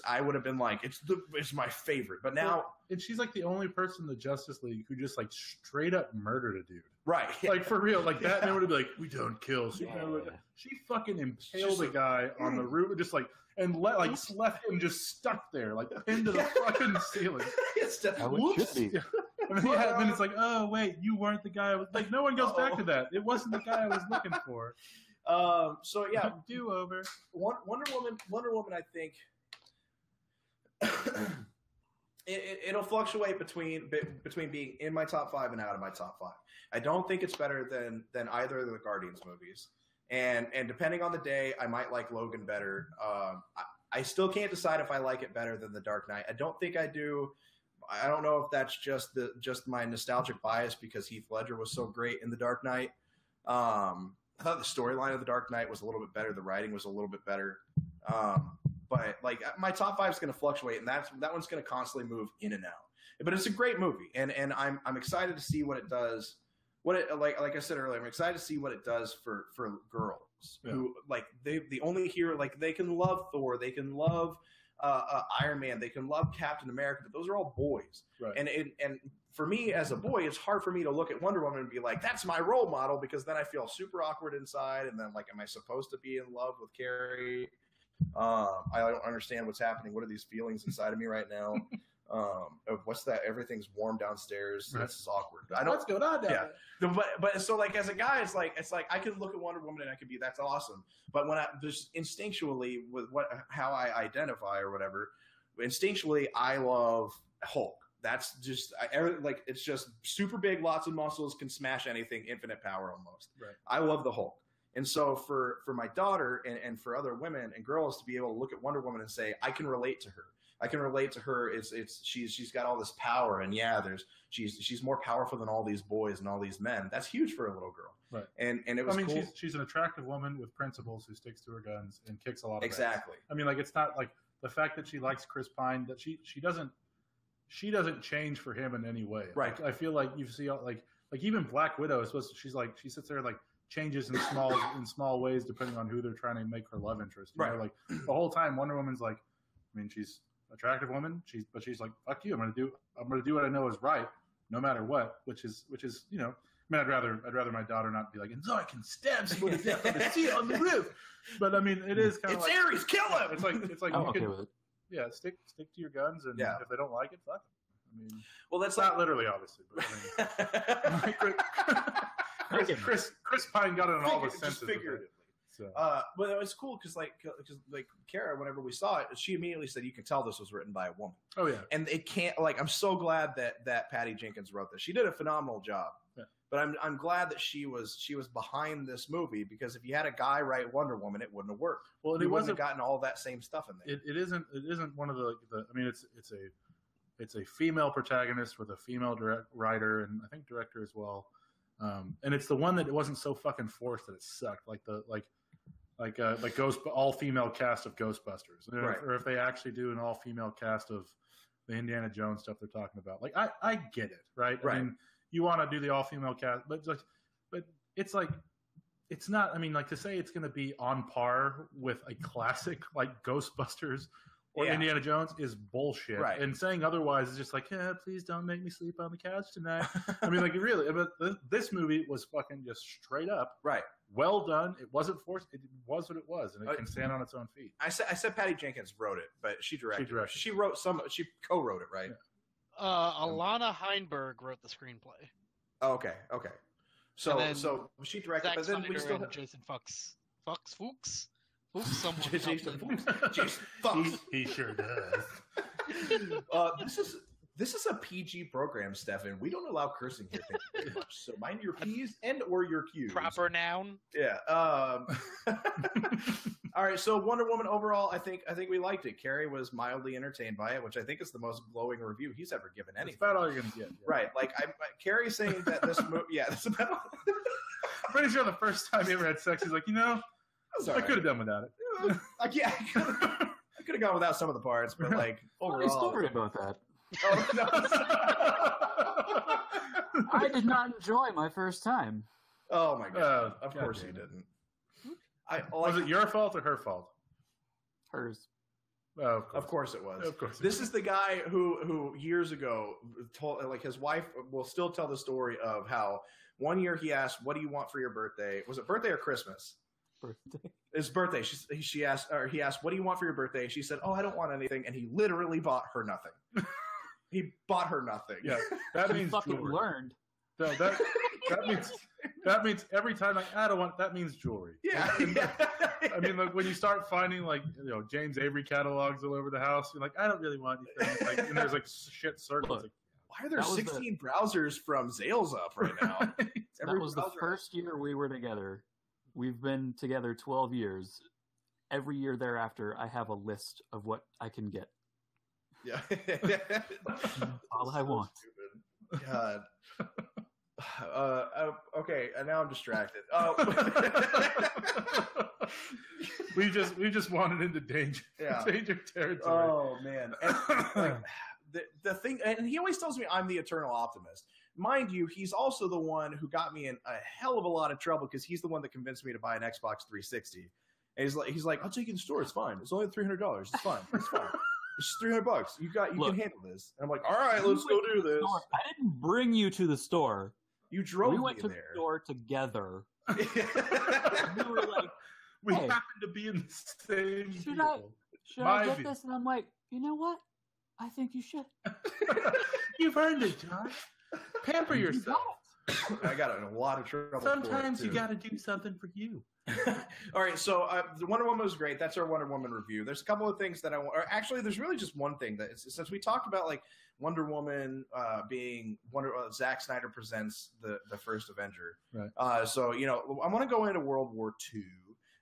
I would have been like, it's my favorite. But now, and she's like the only person in the Justice League who just like straight up murdered a dude. Right. Like for real. Like Batman would have been like, we don't kill. She fucking impaled a guy on the roof, just like, and left him just stuck there, like pinned to the fucking ceiling. Whoops. Yeah. And then it's like, oh wait, you weren't the guy. I was like, no one goes back to that. It wasn't the guy I was looking for. So yeah, do over. Wonder Woman. I think it'll fluctuate between being in my top 5 and out of my top 5. I don't think it's better than either of the Guardians movies. And depending on the day, I might like Logan better. I still can't decide if I like it better than The Dark Knight. I don't think I do. I don't know if that's just my nostalgic bias because Heath Ledger was so great in The Dark Knight. I thought the storyline of The Dark Knight was a little bit better. The writing was a little bit better. But like my top 5 is going to fluctuate, and that one's going to constantly move in and out. But it's a great movie, and I'm excited to see what it does. Like I said earlier, I'm excited to see what it does for girls who like the only hero, like they can love Thor, they can love Iron Man, they can love Captain America, but those are all boys. Right. And for me as a boy, it's hard for me to look at Wonder Woman and be like, that's my role model, because then I feel super awkward inside, and then like, am I supposed to be in love with Kerry? I don't understand what's happening. What are these feelings inside of me right now? What's that? Everything's warm downstairs. Right. This is awkward. I don't. What's going on down there? But so like as a guy, it's like I can look at Wonder Woman and I can be, that's awesome. But when I just instinctually with how I identify or whatever, instinctually I love Hulk. That's just it's just super big, lots of muscles, can smash anything, infinite power almost. Right. I love the Hulk. And so for my daughter and for other women and girls to be able to look at Wonder Woman and say, I can relate to her. I can relate to her. She's got all this power, and she's more powerful than all these boys and all these men. That's huge for a little girl. Right. And it was cool. she's an attractive woman with principles who sticks to her guns and kicks a lot of exactly. ass. I mean, like, it's not like the fact that she likes Chris Pine, that she doesn't change for him in any way. Right. Like, I feel like you see like even Black Widow is supposed to, she sits there like changes in small ways depending on who they're trying to make her love interest. You know, like the whole time Wonder Woman's like, I mean, she's an attractive woman, but she's like, fuck you, I'm gonna do what I know is right, no matter what, which is you know, I mean, I'd rather my daughter not be like, and so I can stab someone to death on the seat on the roof. But I mean, it is kind of like, Ares, kill him. It's like I'm okay with it. Yeah, stick to your guns, and if they don't like it, fuck them. I mean, well, that's not literally, obviously, but I mean, Chris Pine got it in all the senses. Figuratively. So. But it was cool because Kara, whenever we saw it, she immediately said, "You can tell this was written by a woman." Oh yeah, and it can't. Like, I'm so glad that Patty Jenkins wrote this. She did a phenomenal job. Yeah. But I'm glad that she was behind this movie, because if you had a guy write Wonder Woman, it wouldn't have worked. Well, it wouldn't have gotten all that same stuff in there. It isn't one of the. I mean, it's a female protagonist with a female writer and I think director as well. And it's the one that it wasn't so fucking forced that it sucked. Like all female cast of Ghostbusters, right. Or if they actually do an all female cast of the Indiana Jones stuff they're talking about. Like I get it, right? Right. I mean, you want to do the all female cast, but it's like it's not. I mean, like, to say it's going to be on par with a classic like Ghostbusters or Indiana Jones is bullshit. Right. And saying otherwise is just like, yeah, please don't make me sleep on the couch tonight. I mean, like, really, but this movie was fucking just straight up. Right. Well done. It wasn't forced. It was what it was, and it can stand on its own feet. I said Patty Jenkins wrote it, but she directed. She wrote she co-wrote it, right? Yeah. Alana Heinberg wrote the screenplay. Oh, okay. So she directed, Zack but then Snyder we still and Jason Fuchs. Someone Jason Fuchs. He sure does. This is a PG program, Stefen. We don't allow cursing here very much. So mind your P's and or your Q's. Proper noun. Yeah. All right. So Wonder Woman overall, I think we liked it. Kerry was mildly entertained by it, which I think is the most glowing review he's ever given anything. That's about all you're gonna get. Yeah. Right. Like Kerry saying that this movie. Yeah. That's about. I'm pretty sure the first time he ever had sex, he's like, I could have done without it. I could have gone without some of the parts, but like overall. Funny story about that. Oh, no. I did not enjoy my first time. Oh my god! Of course you didn't. Was it your fault or her fault? Hers. Oh, Of course it was. Of course. This is the guy who years ago told, like, his wife will still tell the story of how one year he asked, "What do you want for your birthday?" Was it birthday or Christmas? Birthday. His birthday. He asked, "What do you want for your birthday?" She said, "Oh, I don't want anything," and he literally bought her nothing. He bought her nothing. Yeah, that means fucking jewelry. learned. No, that means every time, like, I don't want, that means jewelry. Yeah. I mean, like, when you start finding, like, James Avery catalogs all over the house, you're like, I don't really want anything. Like, and there's like shit circles. Like, why are there 16 browsers from Zales up right now? That was the first year we were together. We've been together 12 years. Every year thereafter, I have a list of what I can get. Yeah. All I want. Stupid. God. Okay, and now I'm distracted. we just wandered into danger territory. Oh man. And, like, the thing, and he always tells me I'm the eternal optimist. Mind you, he's also the one who got me in a hell of a lot of trouble because he's the one that convinced me to buy an Xbox 360. And he's like, I'll take you in the store. It's fine. It's only $300. It's fine. It's fine. It's $300. You can handle this. And I'm like, all right, let's go do this. I didn't bring you to the store. You drove me there. We went to the store together. We were like, we happened to be in the same. Should I get this? And I'm like, you know what? I think you should. You've earned it, John. Pamper yourself. I got in a lot of trouble. Sometimes you got to do something for you. All right, so the Wonder Woman was great. That's our Wonder Woman review. There's a couple of things that I want. Actually, there's really just one thing that since we talked about like Wonder Woman being Zack Snyder presents the first Avenger. Right. So I want to go into World War II,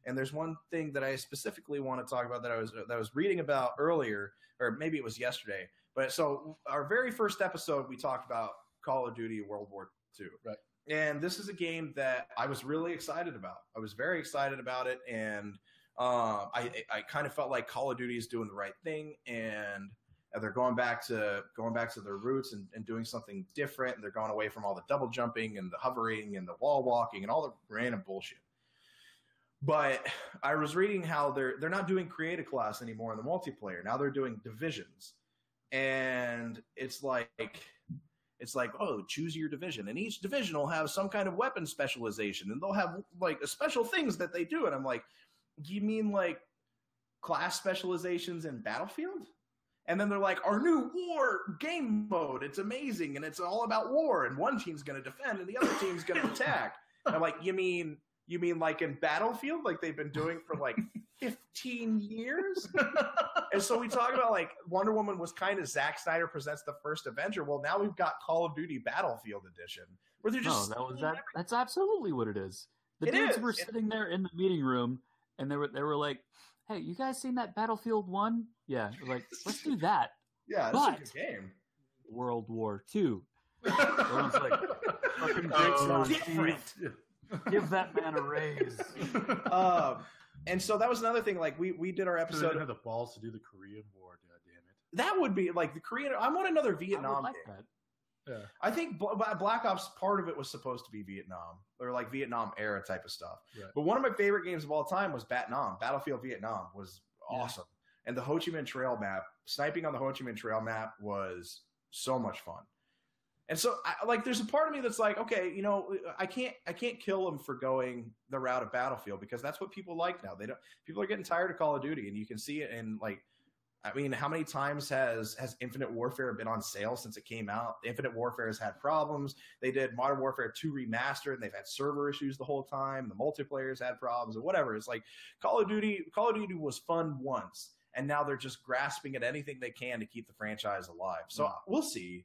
and there's one thing that I specifically want to talk about that I was reading about earlier, or maybe it was yesterday. But so our very first episode, we talked about Call of Duty World War II. Right. And this is a game that I was really excited about. I was very excited about it, and I kind of felt like Call of Duty is doing the right thing, and they're going back to their roots and doing something different. And they're going away from all the double jumping and the hovering and the wall walking and all the random bullshit. But I was reading how they're not doing creative class anymore in the multiplayer. Now they're doing divisions, and it's like, oh, choose your division. And each division will have some kind of weapon specialization. And they'll have, like, special things that they do. And I'm like, you mean, like, class specializations in Battlefield? And then they're like, our new war game mode. It's amazing. And it's all about war. And one team's going to defend and the other team's going to attack. And I'm like, you mean like in Battlefield? Like they've been doing for, like, 15 years? And so we talk about, like, Wonder Woman was kind of Zack Snyder presents the first Avenger. Well, now we've got Call of Duty Battlefield Edition, where they're just that's absolutely what it is. The dudes were sitting there in the meeting room, and they were like, "Hey, you guys seen that Battlefield 1? Yeah." Like, let's do that. Yeah, that's a good game. World War II. Everyone's like, fucking different. Give that man a raise. And so that was another thing. Like we did our episode. They didn't have the balls to do the Korean War. God damn it! That would be like the Korean. I want another Vietnam game. Yeah. I think Black Ops, part of it was supposed to be Vietnam or like Vietnam era type of stuff. Right. But one of my favorite games of all time was Battlefield Vietnam was awesome. And the Ho Chi Minh Trail map, sniping on the Ho Chi Minh Trail map was so much fun. And so, there's a part of me that's like, okay, I can't kill them for going the route of Battlefield because that's what people like now. People are getting tired of Call of Duty, and you can see it in how many times has Infinite Warfare been on sale since it came out? Infinite Warfare has had problems. They did Modern Warfare 2 Remastered, and they've had server issues the whole time. The multiplayer's had problems, or whatever. It's like Call of Duty was fun once, and now they're just grasping at anything they can to keep the franchise alive. So we'll see.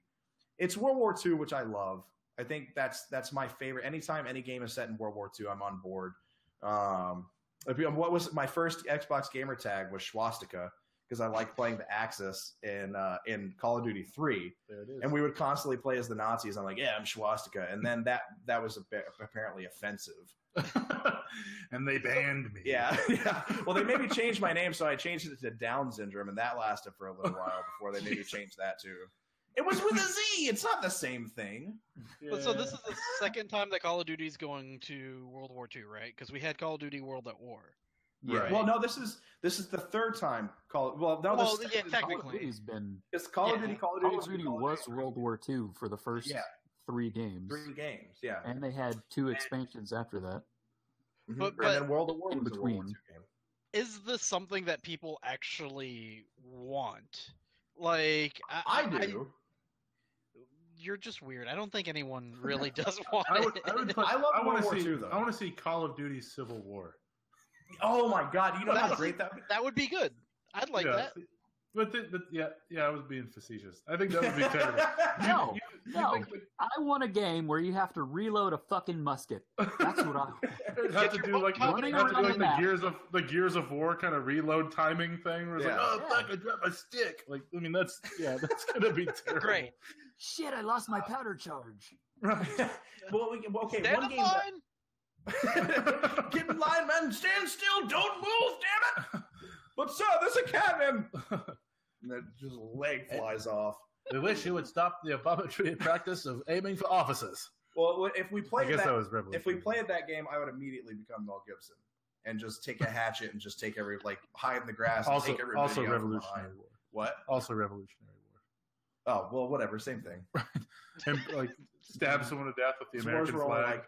It's World War II, which I love. I think that's my favorite. Anytime any game is set in World War II, I'm on board. What was my first Xbox gamer tag was Swastika because I like playing the Axis in Call of Duty 3. There it is. And we would constantly play as the Nazis. I'm like, yeah, I'm Swastika. And then that was apparently offensive. And they banned me. Yeah. Well, they made me change my name, so I changed it to Down syndrome, and that lasted for a little while before they made me change that too. It was with a Z. It's not the same thing. Yeah. But so this is the second time that Call of Duty is going to World War II, right? Because we had Call of Duty World at War. Yeah. Right. Well, no, this is the third time. Technically, Duty's been it's Call of Duty. Call Call of Duty was World War II for the first 3 games. 3 games, yeah. And they had 2 expansions after that. Mm-hmm. But and then World of War in was between. a World War II game. Is this something that people actually want? Like, I do. You're just weird. I don't think anyone really does want I it. want World to War see. II, though. I want to see Call of Duty Civil War. Oh my God! You know how great that would be? That would be good. I'd like that. But I was being facetious. I think that would be terrible. No, I want a game where you have to reload a fucking musket. That's what I have to do like running around the map. the Gears of War kind of reload timing thing where it's like, oh fuck, I dropped my stick. Like, I mean, that's gonna be terrible. Great. Shit, I lost my powder charge. Right. Okay, Stand one in game. line. Get in line, man. Stand still. Don't move. Damn it. But sir, there's a cannon. And then just leg flies off. We wish you would stop the abominatory practice of aiming for officers. Well, if we played that was revolutionary. If we played that game, I would immediately become Mel Gibson and just take a hatchet and just take hide in the grass and take everybody also out Revolutionary from War. What? Also Revolutionary War. Oh, well, whatever, same thing. And like stab someone to death with the American flag.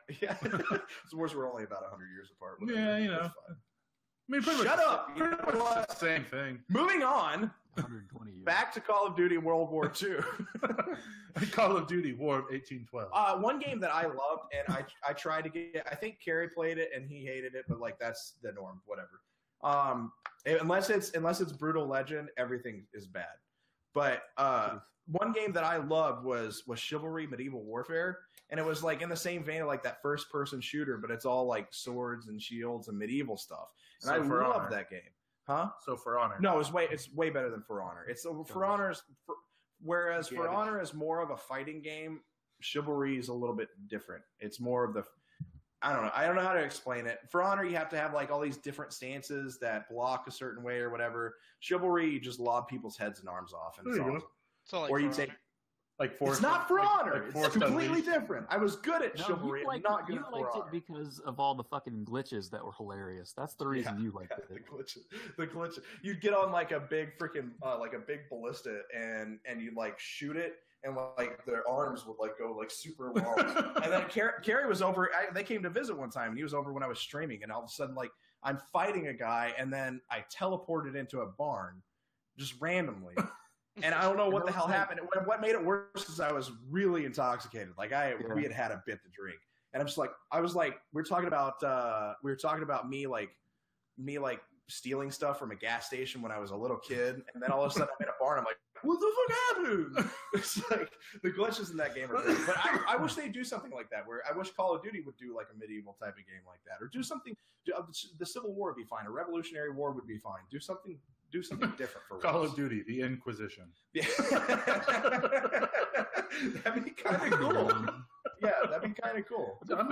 Wars were only about 100 years apart. Whatever. Yeah, you know. I mean, pretty Shut much, up! Pretty much the same thing. Moving on. 120 years. Back to Call of Duty World War II. Call of Duty War of 1812. One game that I loved, and I tried to get. I think Kerry played it and he hated it, but like that's the norm. Whatever. Unless it's Brutal Legend, everything is bad. But one game that I loved was Chivalry Medieval Warfare, and it was like in the same vein of like that first person shooter, but it's all like swords and shields and medieval stuff. And I love that game. Huh? So For Honor. No, it's way better than For Honor. For Honor's whereas For Honor is more of a fighting game, Chivalry is a little bit different. It's more of the I don't know how to explain it. For Honor, you have to have like all these different stances that block a certain way or whatever. Chivalry, you just lob people's heads and arms off, and it's awesome. So like or you For take Honor. Like Force. It's not For Honor. Like It's completely different. I was good at Chivalry. I'm not good at For Honor. You liked it because of all the fucking glitches that were hilarious. That's the reason you liked it. The glitches. You'd get on like a big freaking like a big ballista, and you like shoot it, and like their arms would like go like super long. And then Kerry was over. They came to visit one time, and he was over when I was streaming, and all of a sudden like I'm fighting a guy, and then I teleported into a barn just randomly. And I don't know what the hell happened. What made it worse is I was really intoxicated. Like we had a bit to drink, and I'm just like, I was like, we were talking about me like stealing stuff from a gas station when I was a little kid, and then all of a sudden I'm in a barn. I'm like, what the fuck happened? It's like the glitches in that game are great. But I wish they'd do something like that. Where I wish Call of Duty would do like a medieval type of game like that, or do something. The Civil War would be fine. A Revolutionary War would be fine. Do something different for Call of Duty, the Inquisition. Yeah. That'd be kind of cool. Yeah, that'd be kind of cool. I'm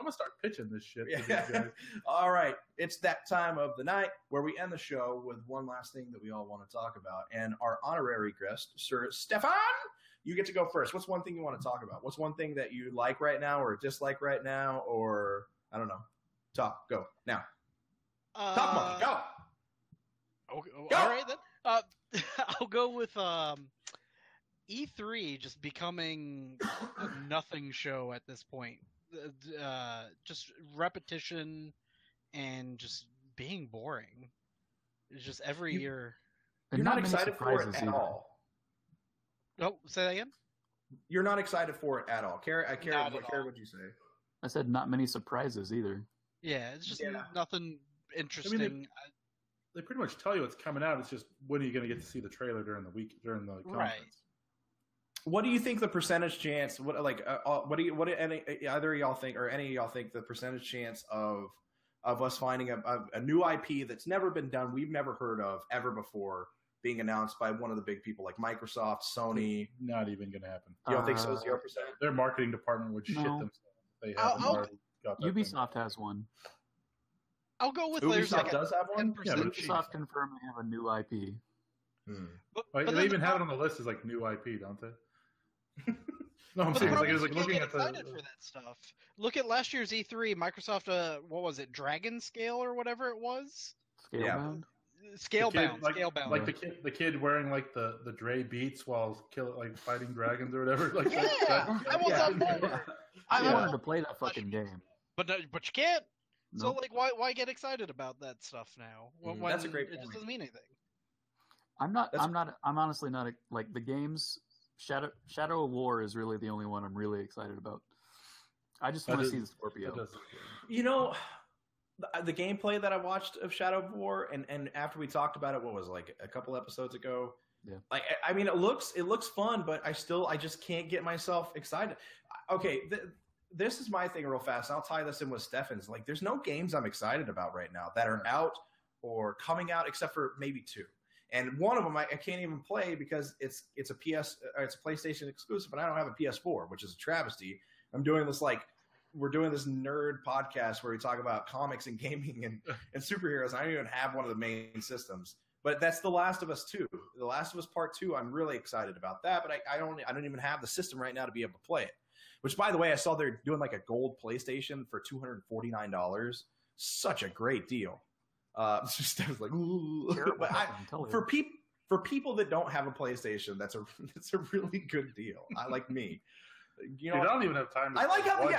gonna start pitching this shit to these guys. All right, it's that time of the night where we end the show with one last thing that we all want to talk about, and our honorary guest, Sir Stefen, you get to go first. What's one thing you want to talk about? What's one thing that you like right now, or dislike right now, or I don't know? Go now. Talk monkey, go. Okay, all right then. I'll go with E3 just becoming a nothing show at this point. Just repetition and just being boring. It's just every year. You're not excited for it at all. Oh, say that again? You're not excited for it at all. Kerry, what'd you say? I said not many surprises either. Yeah, it's just nothing interesting. I mean, they pretty much tell you what's coming out. It's just when are you going to get to see the trailer during the conference? Right. What do you think the percentage chance? Either of y'all think, or any of y'all think the percentage chance of us finding a new IP that's never been done, we've never heard of ever before, being announced by one of the big people like Microsoft, Sony? Not even going to happen. You don't think so? 0%? Their marketing department would shit themselves. They haven't already got that Ubisoft has one. I'll go with Ubisoft does have one. Yeah, Ubisoft confirmed they have a new IP. But they even have it on the list as like new IP, don't they? No, I'm But the saying problem it was is like you looking can't at get excited for that stuff. Look at last year's E3. Microsoft, what was it, Dragon Scale or whatever it was? Scalebound. Scalebound. like, Scalebound. like the kid wearing like the Dre beats while fighting dragons or whatever. Like I was on board. I wanted to play that fucking game. But you can't. So Nope. like, why get excited about that stuff now? When That's a great It just point. doesn't mean anything. I'm honestly not like the games. Shadow of War is really the only one I'm really excited about. I just want to see the Scorpio. You know, the gameplay that I watched of Shadow of War, and after we talked about it, what was it, like a couple episodes ago? Yeah. Like, I mean, it looks fun, but I just can't get myself excited. Okay, this is my thing real fast. And I'll tie this in with Stefen's. Like, there's no games I'm excited about right now that are out or coming out, except for maybe two. And one of them I can't even play because it's a PlayStation exclusive, and I don't have a PS4, which is a travesty. I'm doing this we're doing this nerd podcast where we talk about comics and gaming and superheroes. I don't even have one of the main systems, but that's The Last of Us 2. The Last of Us Part 2. I'm really excited about that, but I don't even have the system right now to be able to play it. Which, by the way, I saw they're doing like a gold PlayStation for $249. Such a great deal. I was like, ooh. But for people that don't have a PlayStation, that's a really good deal. Like me. You know, I don't even have time. I like how I like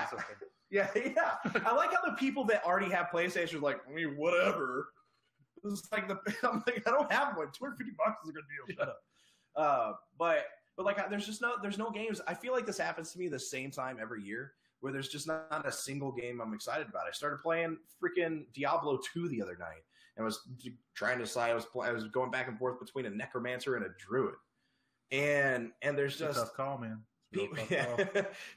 how the people that already have PlayStation are like, I mean, whatever. It's like I'm like, I don't have one. $250 is a good deal. Shut up. But like, there's no games. I feel like this happens to me the same time every year, where there's just not a single game I'm excited about. I started playing freaking Diablo 2 the other night, and was trying to decide. I was going back and forth between a necromancer and a druid, and there's just tough call, man.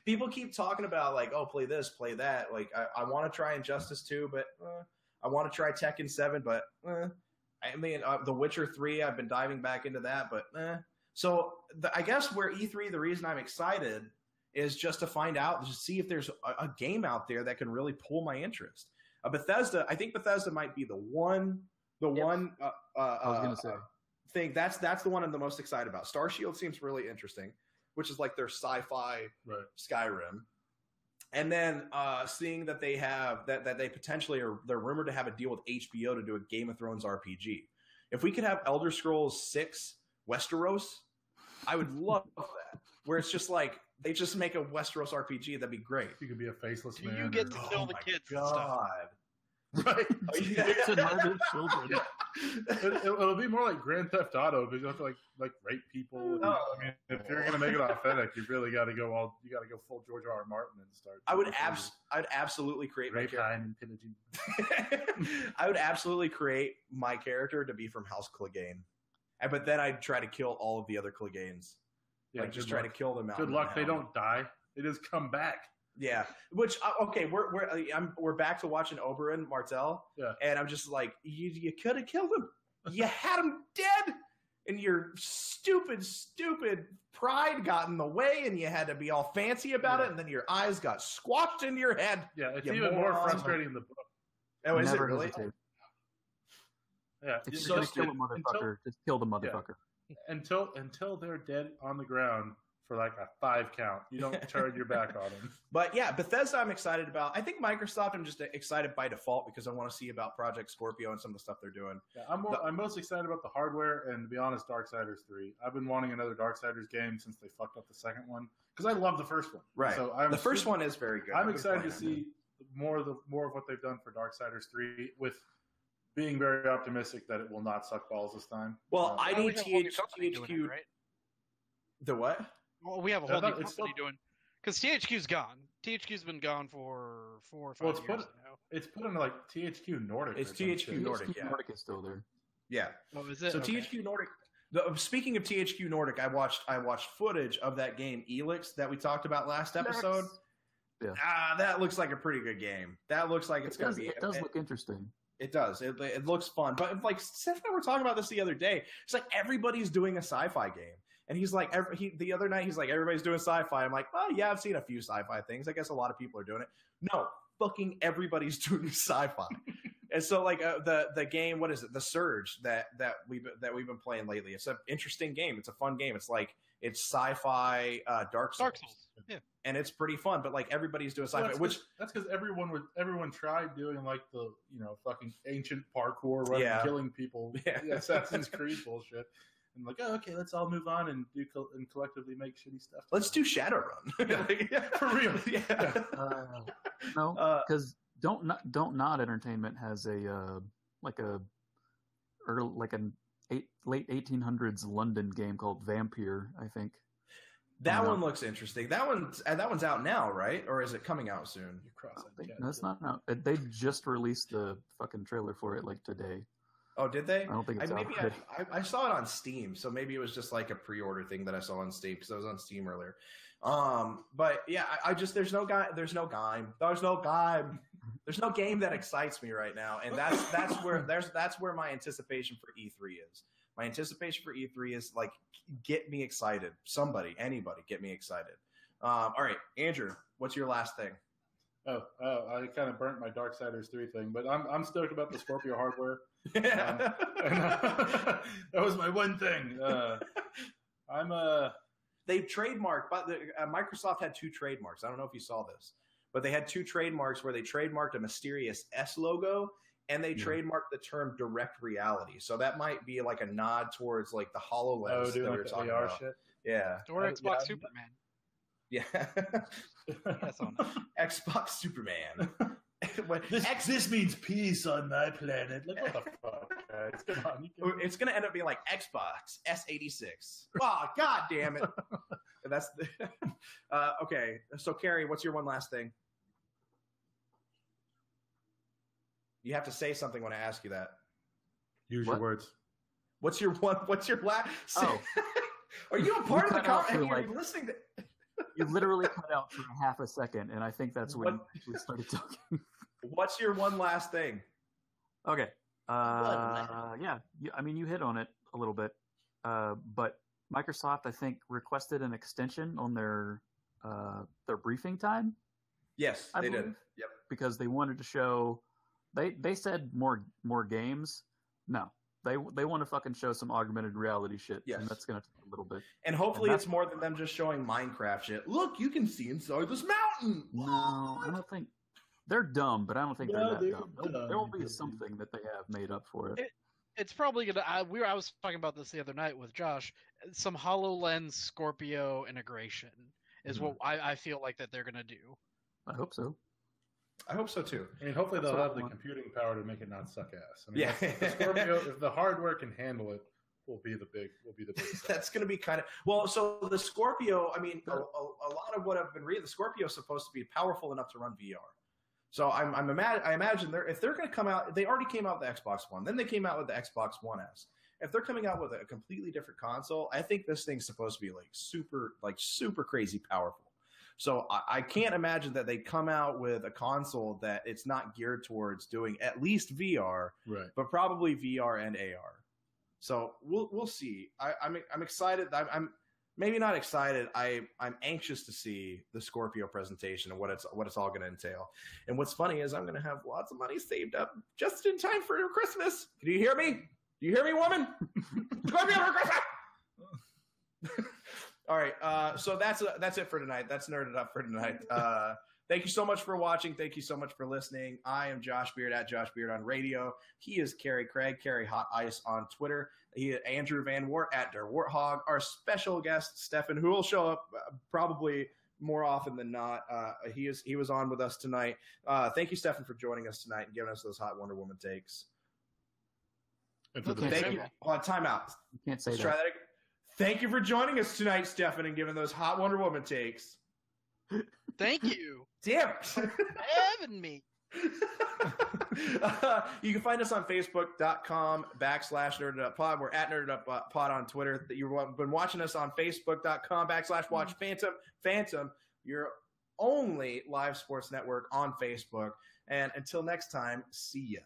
People keep talking about like, oh, play this, play that. Like, I want to try Injustice 2, but I want to try Tekken 7, but I mean, The Witcher 3. I've been diving back into that, but So I guess where E3, the reason I'm excited is just to find out, just see if there's a game out there that can really pull my interest. Bethesda, I think Bethesda might be the one. I was gonna say thing that's the one I'm the most excited about. Star Shield seems really interesting, which is like their sci-fi Skyrim. And then seeing that they have that they potentially they're rumored to have a deal with HBO to do a Game of Thrones RPG. If we could have Elder Scrolls 6 Westeros, I would love that. Where it's just like they just make a Westeros RPG, that'd be great. You could be a faceless man. You get to kill the kids and stuff. Right. It's a murder children. It'll be more like Grand Theft Auto because you have to like rape people. I mean, if you're gonna make it authentic, you really got to go full George R. Martin and start. I'd absolutely create rape, and pillaging. I would absolutely create my character to be from House Clegane, but then I'd try to kill all of the other Cleganes. Yeah, just try to kill them out. Good luck. They don't die. They just come back. Yeah, which okay, we're back to watching Oberyn Martell, and I'm just like, you could have killed him, you had him dead, and your stupid pride got in the way, and you had to be all fancy about it, and then your eyes got squashed into your head. Yeah, it's even more frustrating in the book. Oh, is it really? Yeah, if you're gonna kill a motherfucker, just kill the motherfucker. Yeah. Until they're dead on the ground. For like a 5 count. You don't turn your back on them. But yeah, Bethesda I'm excited about. I think Microsoft I'm just excited by default because I want to see about Project Scorpio and some of the stuff they're doing. Yeah, I'm most excited about the hardware and, to be honest, Darksiders 3. I've been wanting another Darksiders game since they fucked up the second one because I love the first one. Right. So the first one is very good. I'm excited to see more of what they've done for Darksiders 3 with being very optimistic that it will not suck balls this time. Well, I need THQ. Right? The what? Well, we have a whole new company doing because THQ's gone. THQ's been gone for 4 or 5 years now. It's put into like THQ Nordic. It's THQ Nordic. THQ Nordic is still there. Yeah. Oh, is it? So THQ Nordic. Speaking of THQ Nordic, I watched footage of that game Elix that we talked about last episode. Yeah. That looks like a pretty good game. That looks like it's going to be. It does look interesting. It does. It looks fun. But like Steph and I were talking about this the other day. It's like everybody's doing a sci-fi game. And he's like, the other night, he's like, everybody's doing sci-fi. I'm like, oh, yeah, I've seen a few sci-fi things. I guess a lot of people are doing it. No, fucking everybody's doing sci-fi. And so, like the game, what is it? The Surge that we've been playing lately. It's an interesting game. It's a fun game. It's like it's sci-fi Dark Souls. Yeah, and it's pretty fun. But like everybody's doing sci-fi, that's because everyone tried doing like the fucking ancient parkour, running, killing people, Assassin's Creed bullshit. And like, oh, okay, let's all move on and collectively make shitty stuff. Let's do Shadowrun. For real. Yeah. No, because Don't Nod Entertainment has a late 1800s London game called Vampire, I think. That one looks interesting. That one's out now, right? Or is it coming out soon? No, it's not out. They just released the fucking trailer for it like today. Oh, did they? I don't think it's out. Maybe I saw it on Steam, so maybe it was just like a pre-order thing that I saw on Steam because I was on Steam earlier. But yeah, I just there's no game that excites me right now, and that's where my anticipation for E3 is. My anticipation for E3 is like, get me excited. Anybody, get me excited. All right, Andrew, what's your last thing? Oh, I kind of burnt my Darksiders 3 thing, but I'm stoked about the Scorpio hardware. That was my one thing. They've trademarked, but Microsoft had 2 trademarks. I don't know if you saw this, but they had 2 trademarks where they trademarked a mysterious S logo and they trademarked the term direct reality. So that might be like a nod towards like the HoloLens that we were talking about. Shit? Yeah. Or Xbox Superman. Yeah. Xbox Superman. This means peace on my planet. Like, what the fuck, guys? Come on. It's going to end up being like Xbox S86. Oh, god damn it. That's okay. So, Kerry, what's your one last thing? You have to say something when I ask you that. Use your words. What's your last? Oh. Are you a part of the conversation? Are you listening to? You literally cut out for half a second, and I think that's when we started talking. What's your one last thing? Okay. Yeah. You hit on it a little bit. But Microsoft, I think, requested an extension on their briefing time. Yes, they did. Yep. Because they wanted to show. They said more games. No. They want to fucking show some augmented reality shit, and that's going to take a little bit. And hopefully it's more than them just showing Minecraft shit. Look, you can see inside this mountain! No, I don't think... They're dumb, but I don't think they're that dumb. There will be something that they have made up for it. It's probably going to... I was talking about this the other night with Josh. Some HoloLens Scorpio integration is what I feel like that they're going to do. I hope so. I hope so too. I mean, hopefully they'll have the computing power to make it not suck ass. I mean, the Scorpio, if the hardware can handle it, will be the big. That's going to be kind of well. So the Scorpio, I mean, a lot of what I've been reading, the Scorpio is supposed to be powerful enough to run VR. So I imagine if they're going to come out, they already came out with the Xbox One, then they came out with the Xbox One S. If they're coming out with a completely different console, I think this thing's supposed to be super crazy powerful. So I can't imagine that they come out with a console that it's not geared towards doing at least VR, right? But probably VR and AR. So we'll see. I'm excited. I'm maybe not excited. I'm anxious to see the Scorpio presentation and what it's all going to entail. And what's funny is I'm going to have lots of money saved up just in time for Christmas. Can you hear me? Do you hear me, woman? Scorpio for Christmas. All right, so that's it for tonight. That's Nerded Up for tonight. Thank you so much for watching. Thank you so much for listening. I am Josh Beard at Josh Beard on radio. He is Kerry Craig, Kerry Hot Ice on Twitter. He is Andrew Van Wart at Der Warthog. Our special guest, Stefen, who will show up probably more often than not. He was on with us tonight. Thank you, Stefen, for joining us tonight and giving us those hot Wonder Woman takes. Thank you. Hold on, time out. You can't say Let's that. Try that again. Thank you for joining us tonight, Stefen, and giving those hot Wonder Woman takes. Thank you. Damn it. Having me. You can find us on Facebook.com/NerdedUpPod. We're at NerdedUpPod on Twitter. You've been watching us on Facebook.com/WatchPhantom. Phantom, your only live sports network on Facebook. And until next time, see ya.